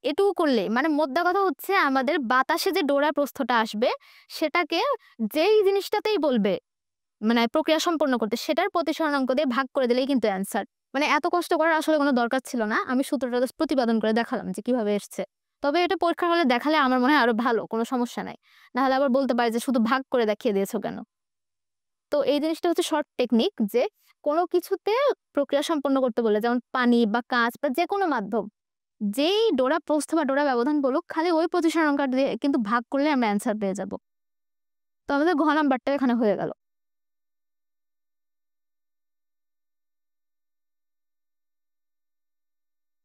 এটুকু করলে মানে মোদ্দা কথা হচ্ছে আমাদের বাতাসে যে ডোরা প্রস্থটা আসবে সেটাকে যেই জিনিসটাতেই বলবে মানে প্রক্রিয়া সম্পন্ন করতে, সেটার প্রতিসরণাঙ্ক দিয়ে ভাগ করে দিলেই কিন্তু অ্যান্সার। মানে এত কষ্ট করার আসলে কোনো দরকার ছিল না, আমি সূত্রটা জাস্ট প্রতিপাদন করে দেখালাম যে কিভাবে এসছে। তবে এটা পরীক্ষার হলে দেখালে আমার মনে হয় আরো ভালো, কোনো সমস্যা নাই, নাহলে আবার বলতে পারে যে শুধু ভাগ করে দেখিয়ে দিয়েছো কেন। তো এই জিনিসটা হচ্ছে শর্ট টেকনিক, যে কোনো কিছুতে প্রক্রিয়া সম্পন্ন করতে বলে, যেমন পানি বা কাঁচ বা যে কোনো মাধ্যম, যেই ডোরা প্রস্থ বা ডোরা ব্যবধান বলুক, খালি ওই প্রতিসরণাঙ্ক দিয়ে কিন্তু ভাগ করলে আমরা অ্যান্সার পেয়ে যাব। তো আমাদের ঘ নাম্বারটা এখানে হয়ে গেল।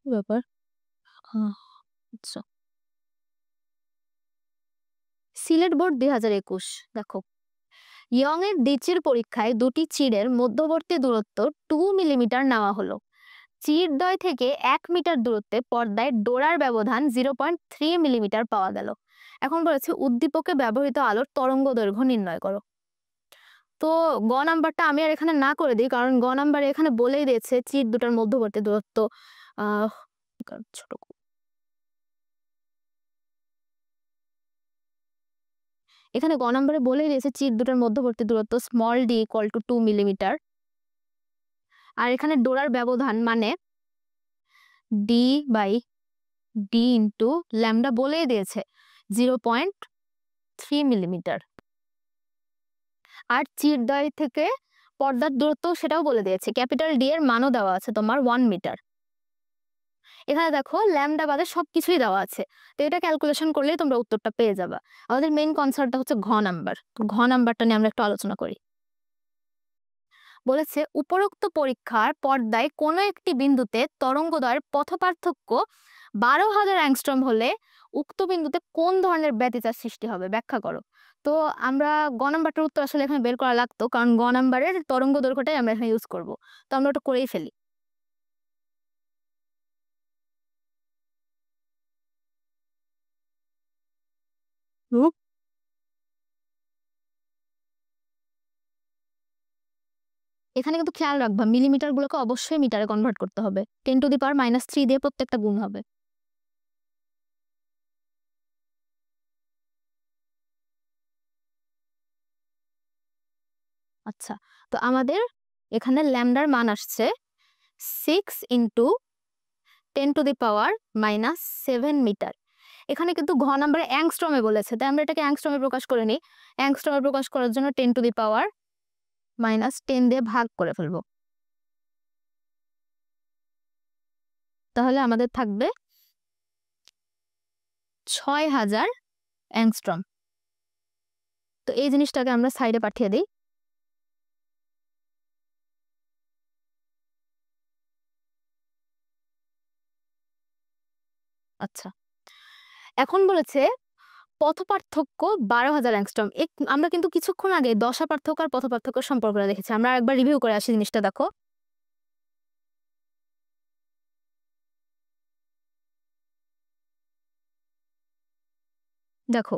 ব্যাপার, আচ্ছা সিলেট বোর্ড 2021, দেখো ইয়ং এর ডিচির পরীক্ষায় দুটি চিড়ের মধ্যবর্তী দূরত্ব 2 মিলিমিটার নেওয়া হলো। চিড়দ্বয় থেকে 1 মিটার দূরত্বে পর্দায় ডোরার ব্যবধান 0.3 মিলিমিটার পাওয়া গেল। এখন বলেছে উদ্দীপকে ব্যবহৃত আলোর তরঙ্গ দৈর্ঘ্য নির্ণয় করো। তো গ নাম্বারটা আমি আর এখানে না করে দিই, কারণ গ নাম্বারে এখানে বলেই দিয়েছে চিড় দুটার মধ্যবর্তী দূরত্ব ছোট এখানে গ নম্বরে বলে দিয়েছে চির দুটার মধ্যবর্তী দূরত্ব small d equal to 2 millimetre. আর এখানে ডোরার ব্যবধান মানে d by d into lambda বলেই দিয়েছে 0.3 মিলিমিটার। আর চিরদ্বয় থেকে পর্দার দূরত্ব সেটাও বলে দিয়েছে, ক্যাপিটাল ডি এর মানও দেওয়া আছে তোমার 1 মিটার। এখানে দেখো ল্যামডা বাদে সবকিছুই দেওয়া আছে, তো এটা ক্যালকুলেশন করলেই তোমরা উত্তরটা পেয়ে যাবা। আমাদের মেইন কনসার্নটা হচ্ছে ঘ নাম্বার। ঘ নাম্বারটা নিয়ে আমরা একটু আলোচনা করি। বলেছে উপরোক্ত পরীক্ষার পর্দায় কোনো একটি বিন্দুতে তরঙ্গদয়ের পথপার্থক্য 12,000 অ্যাংস্ট্রম হলে উক্ত বিন্দুতে কোন ধরনের ব্যতিচার সৃষ্টি হবে, ব্যাখ্যা করো। তো আমরা গ নাম্বারটার উত্তর আসলে এখানে বের করা লাগতো, কারণ গ নাম্বারের তরঙ্গ দৈর্ঘ্যটাই আমরা এখানে ইউজ করব। তো আমরা ওটা করেই ফেলি। এখানে কিন্তু খেয়াল রাখবা মিলিমিটার গুলোকে অবশ্যই মিটারে কনভার্ট করতে হবে। 10⁻³ দিয়ে প্রত্যেকটা গুণ হবে। আচ্ছা, তো আমাদের এখানে ল্যামডার মান আসছে 6 ইন্টু 10⁻⁻7 মিটার। এখানে কিন্তু ঘ নাম্বারে অ্যাংস্ট্রমে বলেছে, তাই আমরা এটাকে অ্যাংস্ট্রমে প্রকাশ করে নিই। অ্যাংস্ট্রমে প্রকাশ করার জন্য 10⁻⁻10 দিয়ে ভাগ করে ফেলবো। তাহলে আমাদের থাকবে 6000 অ্যাংস্ট্রম। তো এই জিনিসটাকে আমরা সাইডে পাঠিয়ে দিই। আচ্ছা, এখন বলেছে পথপার্থক্য 12,000 অ্যাংস্ট্রম। আমরা কিন্তু কিছুক্ষণ আগে দশা পার্থক্য আর পথপার্থক্য সম্পর্কটা দেখেছি। আমরা একবার রিভিউ করে আসি জিনিসটা, দেখো। দেখো,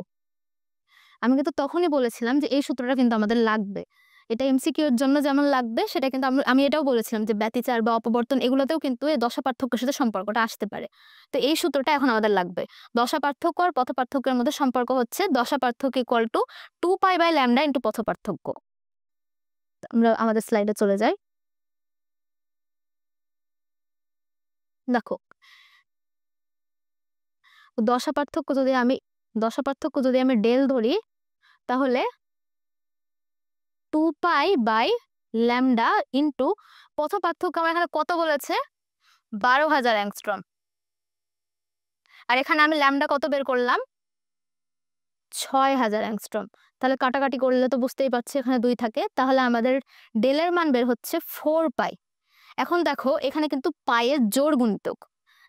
আমি কিন্তু তখনই বলেছিলাম যে এই সূত্রটা কিন্তু আমাদের লাগবে। এটা এমসিকিউ এর জন্য যেমন লাগবে, সেটা কিন্তু আমি এটাও বলেছিলাম যে ব্যতিচার বা অপবর্তন এগুলোতেও কিন্তু এই দশা পার্থক্যের সাথে সম্পর্কটা আসতে পারে। তো এই সূত্রটা এখন আমাদের লাগবে। দশা পার্থক্য আর পথ পার্থক্যের মধ্যে সম্পর্ক হচ্ছে দশা পার্থক্য ইকুয়াল টু 2π/λ ইন্টু পথ পার্থক্য। আমরা আমাদের স্লাইডে চলে যাই। দেখো, দশা পার্থক্য যদি আমি ডেল ধরি, তাহলে 2π/λ ইন্টু পথ পার্থক্য আমার এখানে কত বলেছে, 12,000 অ্যাংস্ট্রম। আর এখানে আমি ল্যামডা কত বের করলাম, 6000 অ্যাংস্ট্রম। তাহলে কাটাকাটি করলে তো বুঝতেই পারছি এখানে 2 থাকে, তাহলে আমাদের ডেলের মান বের হচ্ছে 4π। এখন দেখো এখানে কিন্তু পায়ের জোড় গুণিতক।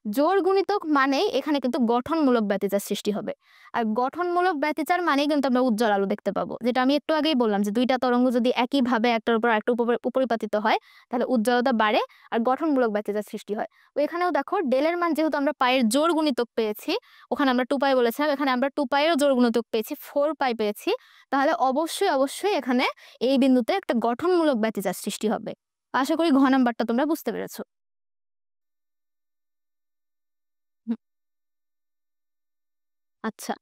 জোড় গুণিতক মানেই এখানে কিন্তু গঠনমূলক ব্যতিচার সৃষ্টি হবে। আর গঠনমূলক ব্যতিচার মানেই কিন্তু আমরা উজ্জ্বল আলো দেখতে পাবো, যেটা আমি একটু আগেই বললাম যে দুইটা তরঙ্গ যদি একইভাবে একটার উপর একটা উপরিপাতিত হয় তাহলে উজ্জ্বলতা বাড়ে আর গঠনমূলক ব্যতিচার সৃষ্টি হয়। তো এখানেও দেখো ডেলের মান যেহেতু আমরা পায়ের জোড় গুণিতক পেয়েছি, ওখানে আমরা 2π বলেছিলাম, এখানে আমরা 2π এরও জোড় গুণিতক পেয়েছি, 4π পেয়েছি, তাহলে অবশ্যই অবশ্যই এখানে এই বিন্দুতে একটা গঠনমূলক ব্যতিচার সৃষ্টি হবে। আশা করি ঘ নাম্বারটা তোমরা বুঝতে পেরেছো। হুম, আচ্ছা,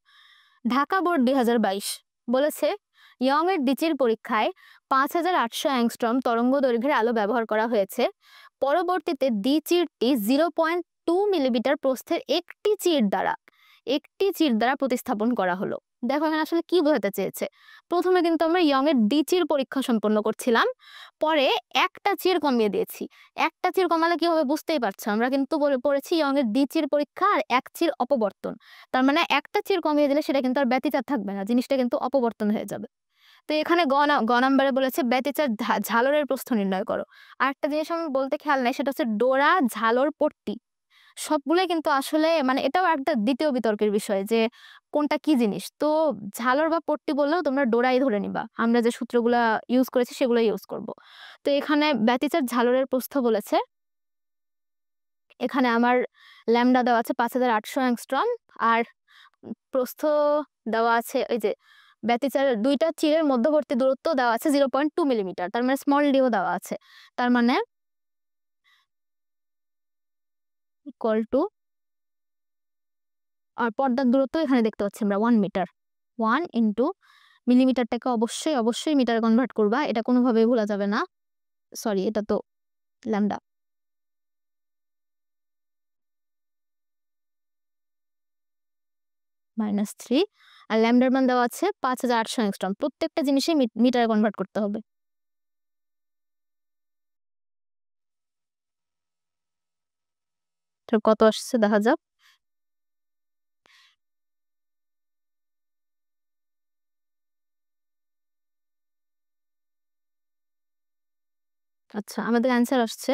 ঢাকা বোর্ড 2022 বলেছে ইয়ং এর দ্বিচির পরীক্ষায় 5800 অ্যাংস্ট্রম তরঙ্গ দৈর্ঘ্যের আলো ব্যবহার করা হয়েছে। পরবর্তীতে দ্বিচিরটি 0.2 মিলিমিটার প্রস্থের একটি চির দ্বারা প্রতিস্থাপন করা হলো। দেখো এখানে আসলে কি বোঝাতে চেয়েছে। প্রথমে কিন্তু আমরা ইয়ং এর দ্বিচির পরীক্ষা সম্পন্ন করছিলাম, পরে একটা চির কমিয়ে দিয়েছি। একটা চির কমালে কি হবে বুঝতেই পারছো, আমরা কিন্তু পড়েছি ইয়ং এর দ্বিচির পরীক্ষা আর এক চির অপবর্তন। তার মানে একটা চির কমিয়ে দিলে সেটা কিন্তু আর ব্যতিচার থাকবে না, জিনিসটা কিন্তু অপবর্তন হয়ে যাবে। তো এখানে গ নাম্বারে বলেছে ব্যতিচার ঝালরের প্রস্থ নির্ণয় করো। আর একটা জিনিস আমি বলতে খেয়াল নাই, সেটা হচ্ছে ডোরা, ঝালর, পট্টি সবগুলোই কিন্তু আসলে মানে এটাও একটা দ্বিতীয় বিতর্কের বিষয় যে কোনটা কি জিনিস। তো ঝালর বা পট্টি বললেও তোমরা ডোরাই ধরে নিবা, আমরা যে সূত্রগুলা ইউজ করেছি সেগুলো ইউজ করব। তো এখানে ব্যতিচার ঝালরের প্রস্থ বলেছে, এখানে আমার ল্যামডা দেওয়া আছে 5800 অ্যাংস্ট্রম, আর প্রস্থ দেওয়া আছে ওই যে ব্যতিচার দুইটা চিরের মধ্যবর্তী দূরত্ব দেওয়া আছে 0.2 মিলিমিটার, তার মানে স্মল ডিও দেওয়া আছে, তার মানে ইকুয়াল টু, আর পর্দার দূরত্ব এখানে দেখতে পাচ্ছি আমরা 1 মিটার। 1 ইন্টু মিলিমিটারটাকে অবশ্যই অবশ্যই মিটারে কনভার্ট করবা, এটা কোনোভাবেই ভোলা যাবে না। সরি, এটা তো ল্যামডা। -3 আর ল্যামডার মান দেওয়া আছে 5800 অ্যাংস্ট্রম। প্রত্যেকটা জিনিসই মিটারে কনভার্ট করতে হবে। তো কত আসছে দেখা যাক। আচ্ছা, আমাদের অ্যান্সার আসছে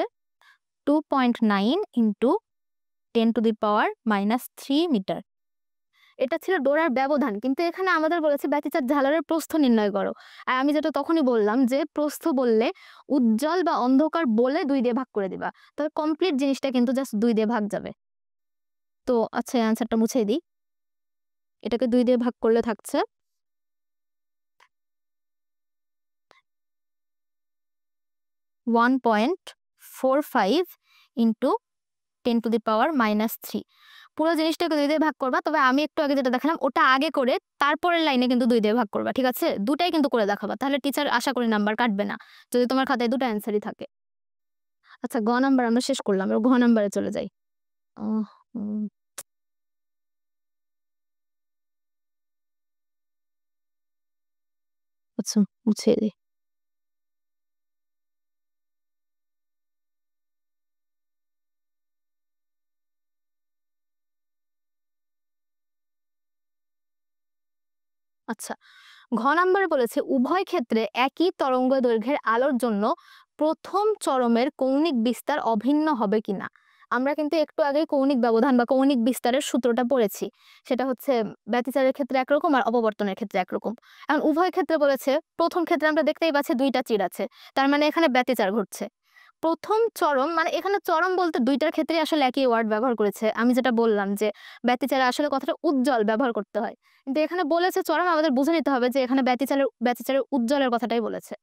2.9 ইন্টু 10⁻³ মিটার। এটা ছিল ডোরার ব্যবধান, কিন্তু এখানে আমাদের বলেছে ব্যতিচার ঝালরের প্রস্থ নির্ণয় করো। আর আমি যেটা তখনই বললাম যে প্রস্থ বললে উজ্জ্বল বা অন্ধকার বলে 2 দিয়ে ভাগ করে দিবা, তবে কমপ্লিট জিনিসটা কিন্তু জাস্ট 2 দিয়ে ভাগ যাবে। তো আচ্ছা, এই অ্যান্সারটা মুছে দিই। এটাকে 2 দিয়ে ভাগ করলে থাকছে 1.45 ইন্টু 10⁻³ পুরো জিনিসটাকে 2 দিয়ে ভাগ করবা, তবে আমি একটু আগে যেটা দেখালাম ওটা আগে করে তারপরের লাইনে কিন্তু 2 দিয়ে ভাগ করবা, ঠিক আছে? দুটাই কিন্তু করে দেখাবা, তাহলে টিচার আশা করি নাম্বার কাটবে না যদি তোমার খাতায় দুটো অ্যান্সারই থাকে। আচ্ছা, গ নাম্বার আমরা শেষ করলাম, এবার ঘ নাম্বারে চলে যাই। আহ, উম, আচ্ছা, মুছে দিই। আচ্ছা, ঘ নাম্বারে বলেছে উভয় ক্ষেত্রে একই তরঙ্গ দৈর্ঘ্যের আলোর জন্য প্রথম চরমের কৌণিক বিস্তার অভিন্ন হবে কিনা। আমরা কিন্তু একটু আগেই কৌণিক ব্যবধান বা কৌণিক বিস্তারের সূত্রটা পড়েছি, সেটা হচ্ছে ব্যতিচারের ক্ষেত্রে একরকম আর অপবর্তনের ক্ষেত্রে একরকম। এখন উভয় ক্ষেত্রে বলেছে, প্রথম ক্ষেত্রে আমরা দেখতেই পাচ্ছি 2টা চির আছে, তার মানে এখানে ব্যতিচার ঘটছে। প্রথম চরম মানে এখানে চরম বলতে 2টার ক্ষেত্রে আসলে একই ওয়ার্ড ব্যবহার করেছে। আমি যেটা বললাম যে ব্যতিচারে আসলে কথাটা উজ্জ্বল ব্যবহার করতে হয়, কিন্তু এখানে বলেছে চরম, আমাদের বুঝে নিতে হবে যে এখানে ব্যতিচারের উজ্জ্বলের কথাটাই বলেছে।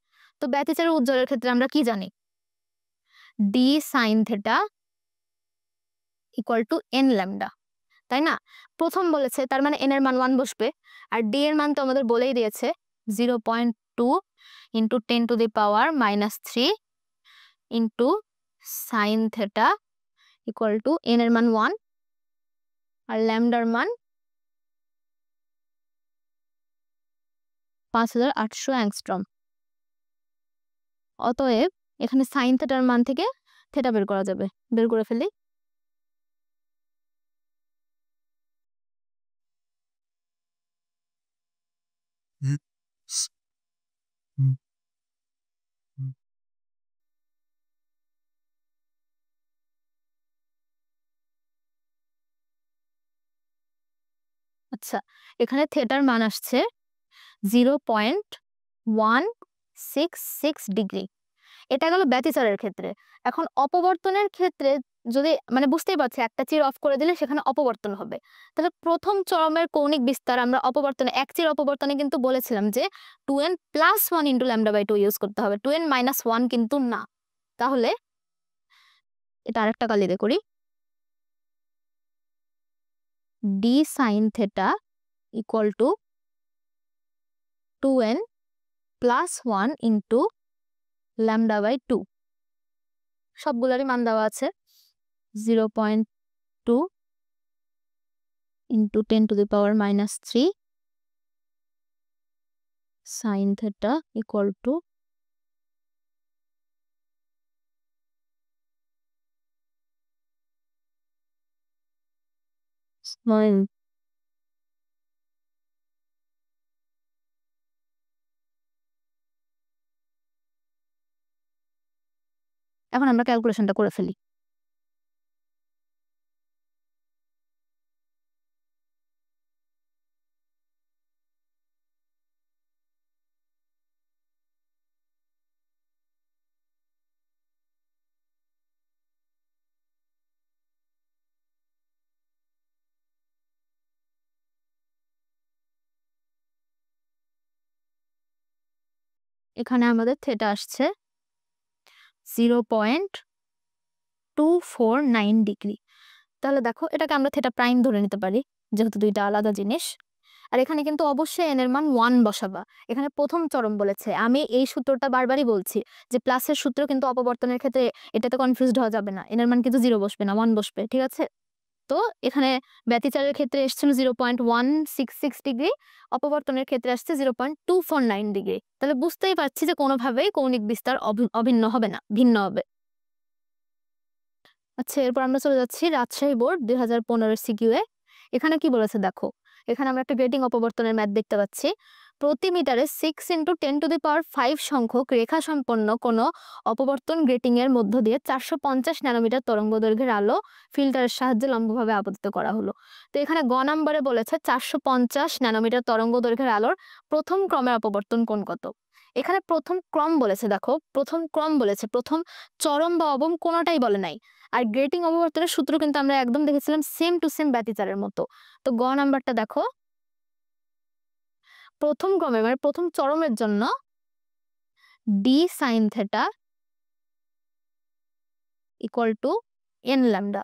তো ব্যতিচারের উজ্জ্বলের ক্ষেত্রে আমরা কি জানি? D sine theta equal to n lambda, তাই না? প্রথম বলেছে, তার মানে এন এর মান 1 বসবে, আর ডি এর মান তো আমাদের বলেই দিয়েছে 0.2 into 10⁻³ into sign theta equal to N এর মান 1 আর ল্যামডার মান 5800 অ্যাংস্ট্রম। অতএব এখানে সাইন থেটার মান থেকে থেটা বের করা যাবে, বের করে ফেলি। আচ্ছা, এখানে থেটার মান আসছে 0.166 ডিগ্রি। এটা গেল ব্যতিচারের ক্ষেত্রে। এখন অপবর্তনের ক্ষেত্রে যদি মানে বুঝতেই পারছি, একটা চির অফ করে দিলে সেখানে অপবর্তন হবে। তাহলে প্রথম চরমের কৌণিক বিস্তার আমরা অপবর্তনে, এক চির অপবর্তনে কিন্তু বলেছিলাম যে 2n+1 ইন্টু ল্যামডা/2 ইউজ করতে হবে, 2n-1 কিন্তু না। তাহলে এটা আরেকটা কালিতে করি, d sine theta equal to 2n+1 into lambda. সবগুলোরই মান দেওয়া আছে 0.2 into 10⁻³ sine theta equal to এখন আমরা ক্যালকুলেশনটা করে ফেলি। এখানে আমাদের থেটা আসছে 0.249 ডিগ্রি। তাহলে দেখো, এটাকে আমরা থেটা প্রাইম ধরে নিতে পারি যেহেতু দুইটা আলাদা জিনিস। আর এখানে কিন্তু অবশ্যই n এর মান 1 বসাবা। এখানে প্রথম চরম বলেছে। আমি এই সূত্রটা বারবারই বলছি যে প্লাসের সূত্র কিন্তু অপবর্তনের ক্ষেত্রে এটাতে কনফিউজড হওয়া যাবে না। n এর মান কিন্তু 0 বসবে না, 1 বসবে। ঠিক আছে? তো এখানে ব্যতিচারের ক্ষেত্রে এসেছিল 0.166 ডিগ্রি, অপবর্তনের ক্ষেত্রে আসছে 0.249 ডিগ্রি। তাহলে বুঝতেই পারছি যে কোনোভাবেই কৌণিক বিস্তার অভিন্ন হবে না, ভিন্ন হবে। আচ্ছা, এরপর আমরা চলে যাচ্ছি রাজশাহী বোর্ড 2015 সিকিউ এ। এখানে কি বলেছে দেখো। এখানে আমরা একটা গ্রেটিং অপবর্তনের ম্যাথ দেখতে পাচ্ছি। প্রতি মিটারে 6 × 10⁵ সংখ্যক রেখা সম্পন্ন কোনো অপবর্তন গ্রেটিং এর মধ্য দিয়ে 450 ন্যানোমিটার তরঙ্গদৈর্ঘ্যের আলো ফিল্টারের সাহায্যে লম্বভাবে আপতিত করা হলো। তো এখানে গ নম্বরে বলেছে 450 ন্যানোমিটার তরঙ্গদৈর্ঘ্যের আলোর প্রথম ক্রমের অপবর্তন কোণ কত। এখানে প্রথম ক্রম বলেছে, দেখো প্রথম ক্রম বলেছে, প্রথম চরম বা অবম কোনোটাই বলে নাই। আর গ্রেটিং অপবর্তনের সূত্র কিন্তু আমরা একদম দেখেছিলাম সেম টু সেম ব্যতিচারের মতো। তো গ নাম্বারটা দেখো, প্রথম ক্রমে মানে প্রথম চরমের জন্য D sine theta equal to n lambda.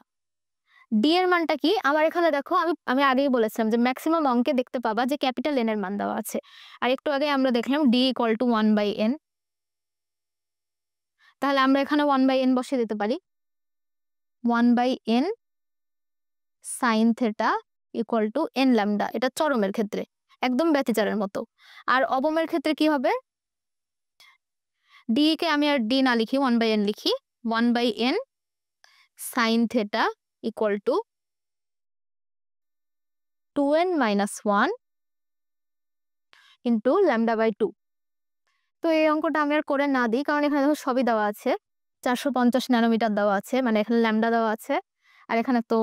D এর মানটা কি আমার এখানে দেখো, আমি আগেই বলেছিলাম যে ম্যাক্সিমাম অঙ্কে দেখতে পাবা যে ক্যাপিটাল এন এর মান দেওয়া আছে। আর একটু আগে আমরা দেখলাম ডি ইকুয়াল টু 1/n। তাহলে আমরা এখানে 1/n বসিয়ে দিতে পারি। 1/n sine theta equal to n lambda. এটা চরমের ক্ষেত্রে একদম ব্যতিচারের মতো। আর অবমের ক্ষেত্রে কি হবে, ডি কে আমি আর ডি না লিখি 1/n লিখি। 1/n sine theta equal to 2n-1 into λ/2। তো এই অঙ্কটা আমি আর করে না দিই, কারণ এখানে দেখো সবই দেওয়া আছে। 450 ন্যানোমিটার দেওয়া আছে, মানে এখানে ল্যামডা দেওয়া আছে। আর এখানে তো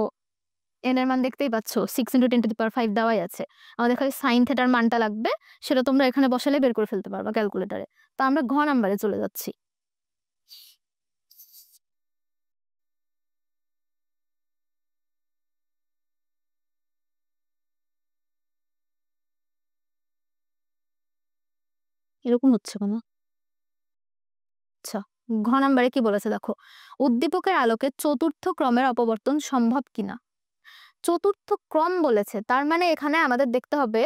এন এর মান দেখতেই পাচ্ছ 6 × 10⁵ দেওয়াই আছে। আমাদের খালি সাইন থেটার মানটা লাগবে, সেটা তোমরা এখানে বসালে বের করে ফেলতে পারবা ক্যালকুলেটারে। তো আমরা ঘ নাম্বারে চলে যাচ্ছি। এরকম হচ্ছে কেন? আচ্ছা, ঘ নাম্বারে কি বলেছে দেখো, উদ্দীপকের আলোকে চতুর্থ ক্রমের অপবর্তন সম্ভব কিনা। চতুর্থ ক্রম বলেছে, তার মানে এখানে আমাদের দেখতে হবে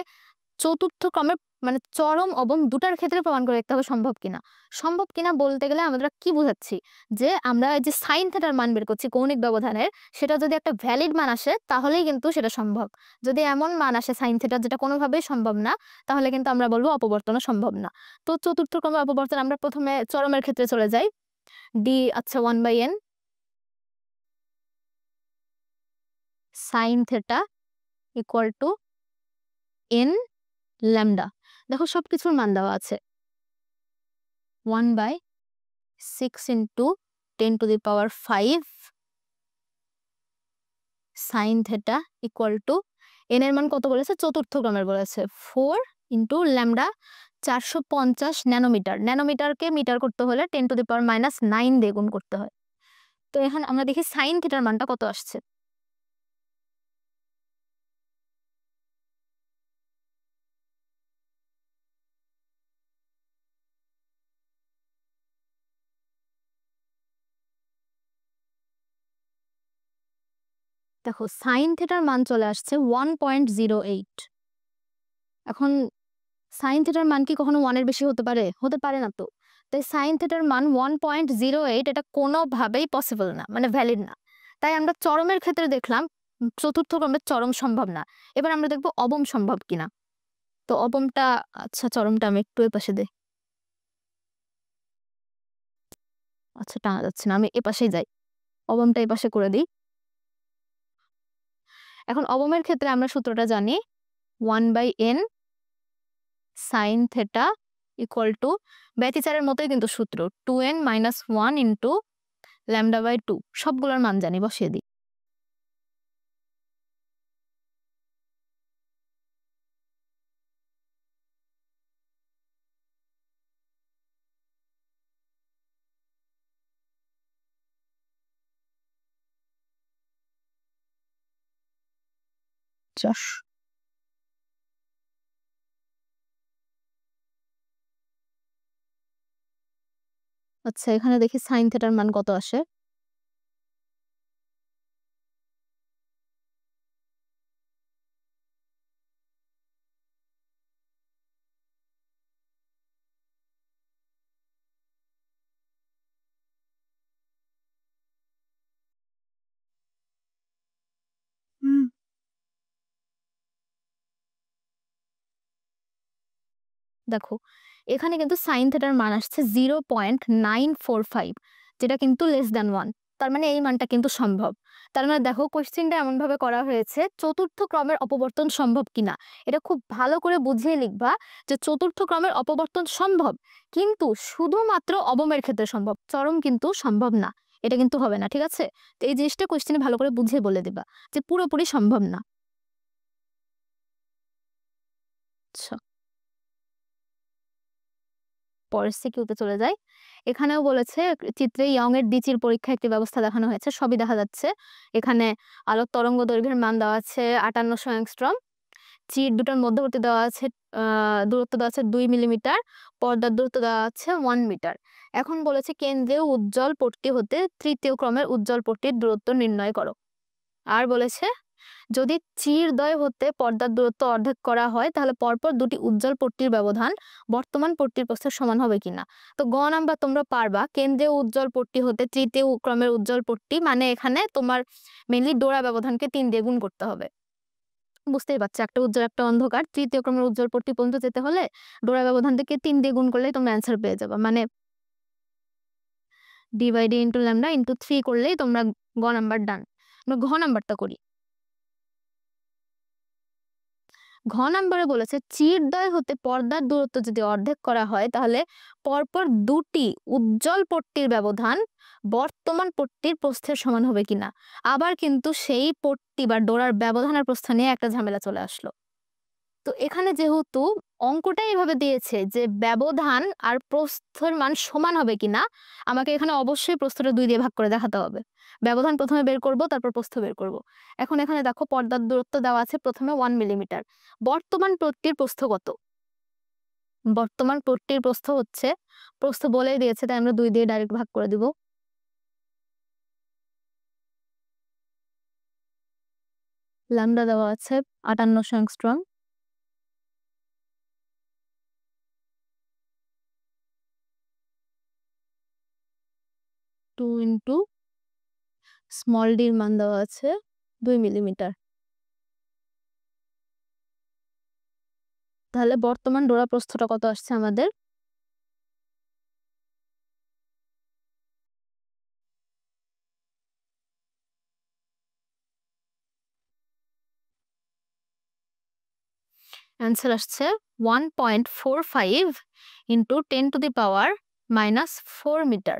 চতুর্থ ক্রমের মানে চরম অবম দুটার ক্ষেত্রে প্রমাণ করে দেখতে হবে সম্ভব কিনা। সম্ভব কিনা বলতে গেলে আমরা কি বোঝাচ্ছি, যে আমরা যে সাইন থেটার মান বের করছি কৌণিক ব্যবধানের, সেটা যদি একটা ভ্যালিড মান আসে তাহলেই কিন্তু সেটা সম্ভব। যদি এমন মান আসে সাইন থেটার যেটা কোনোভাবেই সম্ভব না, তাহলে কিন্তু আমরা বলবো অপবর্তনও সম্ভব না। তো চতুর্থ ক্রমের অপবর্তন আমরা প্রথমে চরমের ক্ষেত্রে চলে যাই। ডি আচ্ছা 1/n sine theta equal to n lambda. দেখো সবকিছুর মান দেওয়া আছে। 1/6 × 10⁵ sign theta equal to N এর মান কত বলেছে, চতুর্থ ক্রমের বলেছে 4 × ল্যামডা 450 ন্যানোমিটার। ন্যানোমিটারকে মিটার করতে হলে 10⁻⁹ দিয়ে গুণ করতে হয়। তো এখন আমরা দেখি সাইন থিটার মানটা কত আসছে। দেখো সাইন থিটার মান চলে আসছে 1.08। এখন সাইন থিটার মান কি কখনো 1 এর বেশি হতে পারে? হতে পারে না তো। তাই সাইন থিটার মান 1.08 এটা কোনোভাবেই পসিবল না, মানে ভ্যালিড না। তাই আমরা চরমের ক্ষেত্রে দেখলাম চতুর্থ ক্রমের চরম সম্ভব না। এবার আমরা দেখব অবম সম্ভব কিনা। তো অবমটা আচ্ছা চরমটা আমি একটু এপাশে দেই। আচ্ছা টানা যাচ্ছে না, আমি এপাশেই যাই। অবমটা এপাশে করে দিই। এখন অবমের ক্ষেত্রে আমরা সূত্রটা জানি 1/n sine theta equal to ব্যতিচারের মতোই কিন্তু সূত্র 2n-1 ইন্টু λ/2। সবগুলোর মান জানি, বসিয়ে দিই। আচ্ছা এখানে দেখি সাইন থেটার মান কত আসে। দেখো এখানে কিন্তু সাইন থেটার মান আসছে 0.945, যেটা কিন্তু লেস দ্যান 1। তার মানে এই মানটা কিন্তু সম্ভব। তার মানে দেখো কোশ্চেনটা এমন ভাবে করা হয়েছে চতুর্থ ক্রমের অপবর্তন সম্ভব কিনা। এটা খুব ভালো করে বুঝিয়ে লিখবা যে চতুর্থ ক্রমের অপবর্তন সম্ভব, কিন্তু শুধুমাত্র অবমের ক্ষেত্রে সম্ভব, চরম কিন্তু সম্ভব না। এটা কিন্তু হবে না, ঠিক আছে? তো এই জিনিসটা কোশ্চেনে ভালো করে বুঝিয়ে বলে দিবা যে পুরোপুরি সম্ভব না। আচ্ছা, পরের সিকিউতে চলে যাই। এখানেও বলেছে চিত্রে ইয়ং এর ডিচির পরীক্ষা একটি ব্যবস্থা দেখানো হয়েছে, সবই দেখা যাচ্ছে। এখানে আলোক তরঙ্গ দৈর্ঘ্যের মান দেওয়া আছে 5800 অ্যাংস্ট্রম, চির দুটোর মধ্যবর্তী দেওয়া আছে দূরত্ব দেওয়া আছে 2 মিলিমিটার, পর্দার দূরত্ব দেওয়া আছে 1 মিটার। এখন বলেছে কেন্দ্রীয় উজ্জ্বল পট্টি হতে তৃতীয় ক্রমের উজ্জ্বল পট্টির দূরত্ব নির্ণয় করো। আর বলেছে যদি চিরদ্বয় হতে পর্দার দূরত্ব অর্ধেক করা হয় তাহলে পরপর দুটি উজ্জ্বল পট্টির ব্যবধান বর্তমান পট্টির প্রস্থের সমান হবে কিনা। তো গ নাম্বার তোমরা পারবা, কেন্দ্রীয় উজ্জ্বল পট্টি হতে তৃতীয় ক্রমের উজ্জ্বল পট্টি, মানে এখানে তোমার মেইনলি ডোরা ব্যবধানকে 3 দিয়ে গুণ করতে হবে। বুঝতেই পারছো, একটা উজ্জ্বল একটা অন্ধকার, তৃতীয় ক্রমের উজ্জ্বল পট্টি পর্যন্ত যেতে হলে ডোরা ব্যবধান থেকে 3 দিয়ে গুণ করলেই তোমরা অ্যান্সার পেয়ে যাবে। মানে d/d ইন্টু ল্যামডা ইন্টু 3 করলেই তোমরা গ নাম্বার ডান। আমরা ঘ নাম্বারটা করি। ঘ নাম্বারে বলেছে চিরদ্বয় হতে পর্দার দূরত্ব যদি অর্ধেক করা হয় তাহলে পরপর দুটি উজ্জ্বল পট্টির ব্যবধান বর্তমান পট্টির প্রস্থের সমান হবে কিনা। আবার কিন্তু সেই পট্টি বা ডোরার ব্যবধানের প্রস্থ নিয়ে একটা ঝামেলা চলে আসলো। তো এখানে যেহেতু অঙ্কটাই এভাবে দিয়েছে যে ব্যবধান আর প্রস্থের মান সমান হবে কিনা, আমাকে এখানে অবশ্যই প্রস্থটা 2 দিয়ে ভাগ করে দেখাতে হবে। ব্যবধান প্রথমে বের করব, তারপর প্রস্থ বের করব। এখন এখানে দেখো পর্দার দূরত্ব দেওয়া আছে প্রথমে 1 মিলিমিটার। বর্তমান পট্টির প্রস্থ কত? বর্তমান পট্টির প্রস্থ হচ্ছে, প্রস্থ বলেই দিয়েছে তাই আমরা 2 দিয়ে ডাইরেক্ট ভাগ করে দিব। ল্যামডা দেওয়া আছে 5800 অ্যাংস্ট্রম। 2 ইন্টু স্মল ডির মান দেওয়া আছে 2 মিলিমিটার। তাহলে বর্তমান ডোরা প্রস্থটা কত আসছে আমাদের? অ্যান্সার আসছে 1.45 into 10 to the power -4 metre.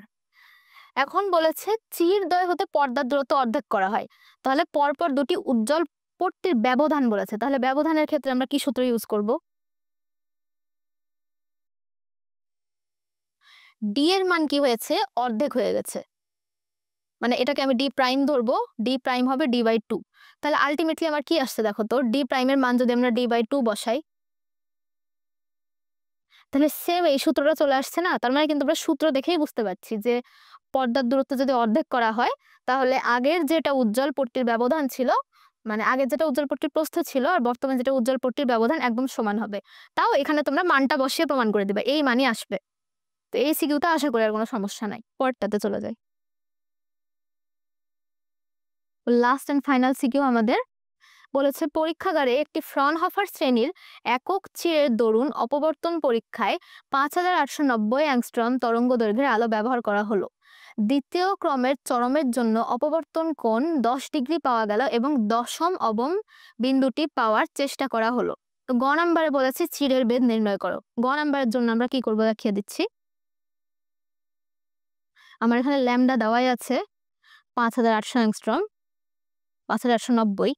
এখন বলেছে চিরদ্বয় হতে পর্দার দূরত্ব অর্ধেক করা হয়, তাহলে পরপর দুটি উজ্জ্বল পট্টির ব্যবধান বলেছে, তাহলে ব্যবধানের ক্ষেত্রে আমরা কি সূত্র ইউজ করব? ডি এর মান কি হয়েছে? অর্ধেক হয়ে গেছে, মানে এটাকে আমি ডি প্রাইম ধরবো, ডি প্রাইম হবে d/2। তাহলে আলটিমেটলি আমার কি আসছে দেখো তো, ডি প্রাইমের মান যদি আমরা d/2 বসাই তাহলে সেম এই সূত্রটা চলে আসছে না। তার মানে কিন্তু আমরা সূত্র দেখেই বুঝতে পারছি যে পর্দার দূরত্ব যদি অর্ধেক করা হয় তাহলে আগের যেটা উজ্জ্বল পট্টির ব্যবধান ছিল, মানে আগের যেটা উজ্জ্বল পট্টির প্রস্থ ছিল আর বর্তমানে যেটা উজ্জ্বল পট্টির ব্যবধান একদম সমান হবে। তাও এখানে তোমরা মানটা বসিয়ে প্রমাণ করে দিবে, এই মানই আসবে। তো এই সিকিউটা আশা করি আর কোনো সমস্যা নাই। পরেরটাতে চলে যাই। লাস্ট এন্ড ফাইনাল সিকিউ আমাদের বলেছে পরীক্ষাগারে একটি ফ্রনহফার শ্রেণীর একক চিরের দরুন অপবর্তন পরীক্ষায় 5890 অ্যাংস্ট্রম তরঙ্গ দৈর্ঘ্যের আলো ব্যবহার করা হলো। দ্বিতীয় ক্রমের চরমের জন্য অপবর্তন কোণ 10 ডিগ্রি পাওয়া গেল এবং দশম অবম বিন্দুটি পাওয়ার চেষ্টা করা হলো। তো গ নাম্বারে বলেছে চিরের বেদ নির্ণয় করো। গ নাম্বারের জন্য আমরা কি করবো দেখিয়ে দিচ্ছি। আমার এখানে ল্যামডা দেওয়াই আছে 5800 অ্যাংস্ট্রম, 5890।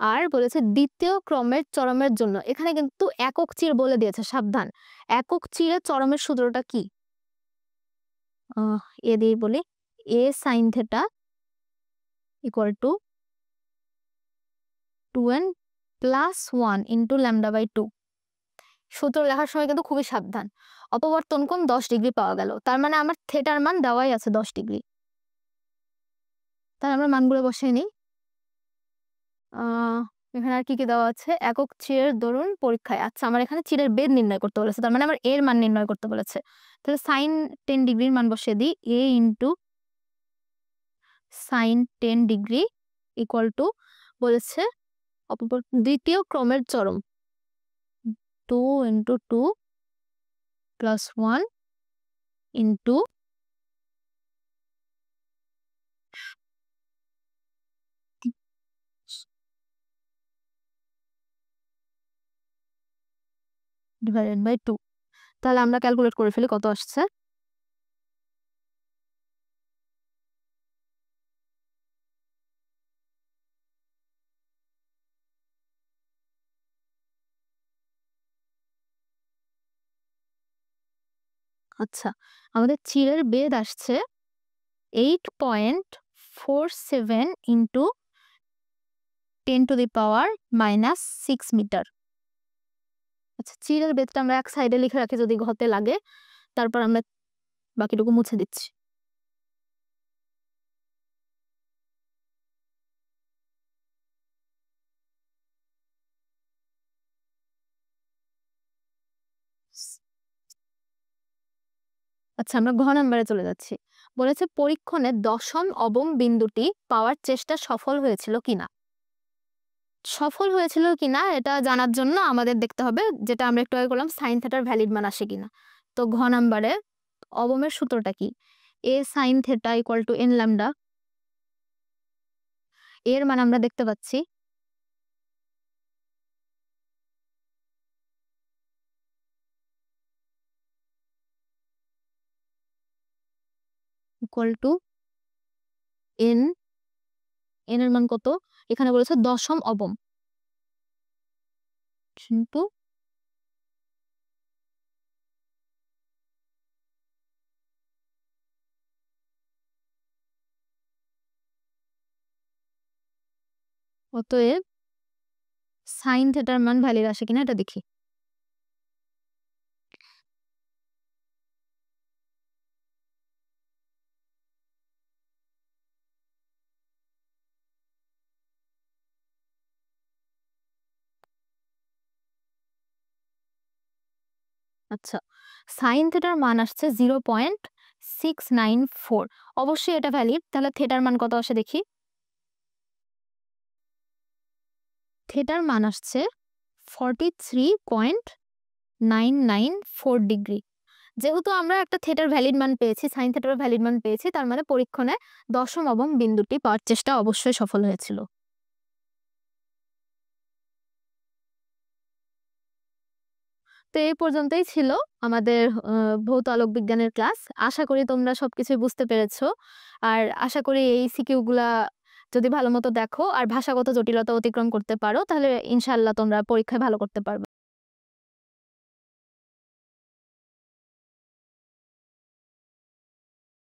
আর বলেছে দ্বিতীয় ক্রমের চরমের জন্য, এখানে কিন্তু একক চির বলে দিয়েছে, সাবধান। একক চিরে চরমের সূত্রটা কি? এ দিয়ে বলি, a sine theta equal to 2n plus 1 into lambda. সূত্র লেখার সময় কিন্তু খুবই সাবধান। অপবর্তন কোণ 10 ডিগ্রি পাওয়া গেল, তার মানে আমার থেটার মান দেওয়াই আছে 10 ডিগ্রি। তাহলে আমরা মানগুলো বসিয়ে নিই। এখানে আর কি কি দেওয়া আছে? একক চিরের দরুন পরীক্ষায়, আচ্ছা আমার এখানে চিরের বেদ নির্ণয় করতে বলেছে, তার মানে আমার এর মান নির্ণয় করতে বলেছে। তাহলে সাইন 10 ডিগ্রির মান বসিয়ে দিই, a into sine 10 degree equal to বলেছে দ্বিতীয় ক্রমের চরম 2 × 2 + 1 * / 2। তাহলে আমরা ক্যালকুলেট করে ফেলি কত আসছে। আচ্ছা, আমাদের চিরের বেদ আসছে 8.47 × 10⁻⁻6 মিটার। আচ্ছা, চিরের বেদটা আমরা এক সাইডে লিখে রাখি যদি ঘতে লাগে, তারপর আমরা বাকিটুকু মুছে দিচ্ছি। আচ্ছা, আমরা ঘ নাম্বারে চলে যাচ্ছি। বলেছে পরীক্ষণে দশম অবম বিন্দুটি পাওয়ার চেষ্টা সফল হয়েছিল কিনা। সফল হয়েছিল কিনা এটা জানার জন্য আমাদের দেখতে হবে, যেটা আমরা একটু আগে করলাম, সাইন থিটার ভ্যালিড মান আসে কিনা। তো ঘ নাম্বারে অবমের সূত্রটা কি? a sin θ = n λ। এর মান আমরা দেখতে পাচ্ছি = n। n এর মান কত? এখানে বলেছে দশম অবম, কিন্তু অতএব সাইন থিটার মান ভ্যালিড আসে কিনা এটা দেখি। আচ্ছা, সাইন থিটার মান আসছে 0.694। অবশ্যই এটা ভ্যালিড। তাহলে থিটার মান কত আসে দেখি। থিটার মান আসছে 43.994 ডিগ্রি। যেহেতু আমরা একটা থিটার ভ্যালিড মান পেয়েছি, সাইন থিটার ভ্যালিড মান পেয়েছি, তার মানে পরীক্ষণে দশম অবম বিন্দুটি পাওয়ার চেষ্টা অবশ্যই সফল হয়েছিল। তো এই পর্যন্তই ছিল আমাদের ভৌত আলোক বিজ্ঞানের ক্লাস। আশা করি তোমরা সবকিছুই বুঝতে পেরেছো। আর আশা করি এই সিকিউ গুলা যদি ভালো মতো দেখো আর ভাষাগত জটিলতা অতিক্রম করতে পারো, তাহলে ইনশাআল্লাহ তোমরা পরীক্ষায় ভালো করতে পারবে।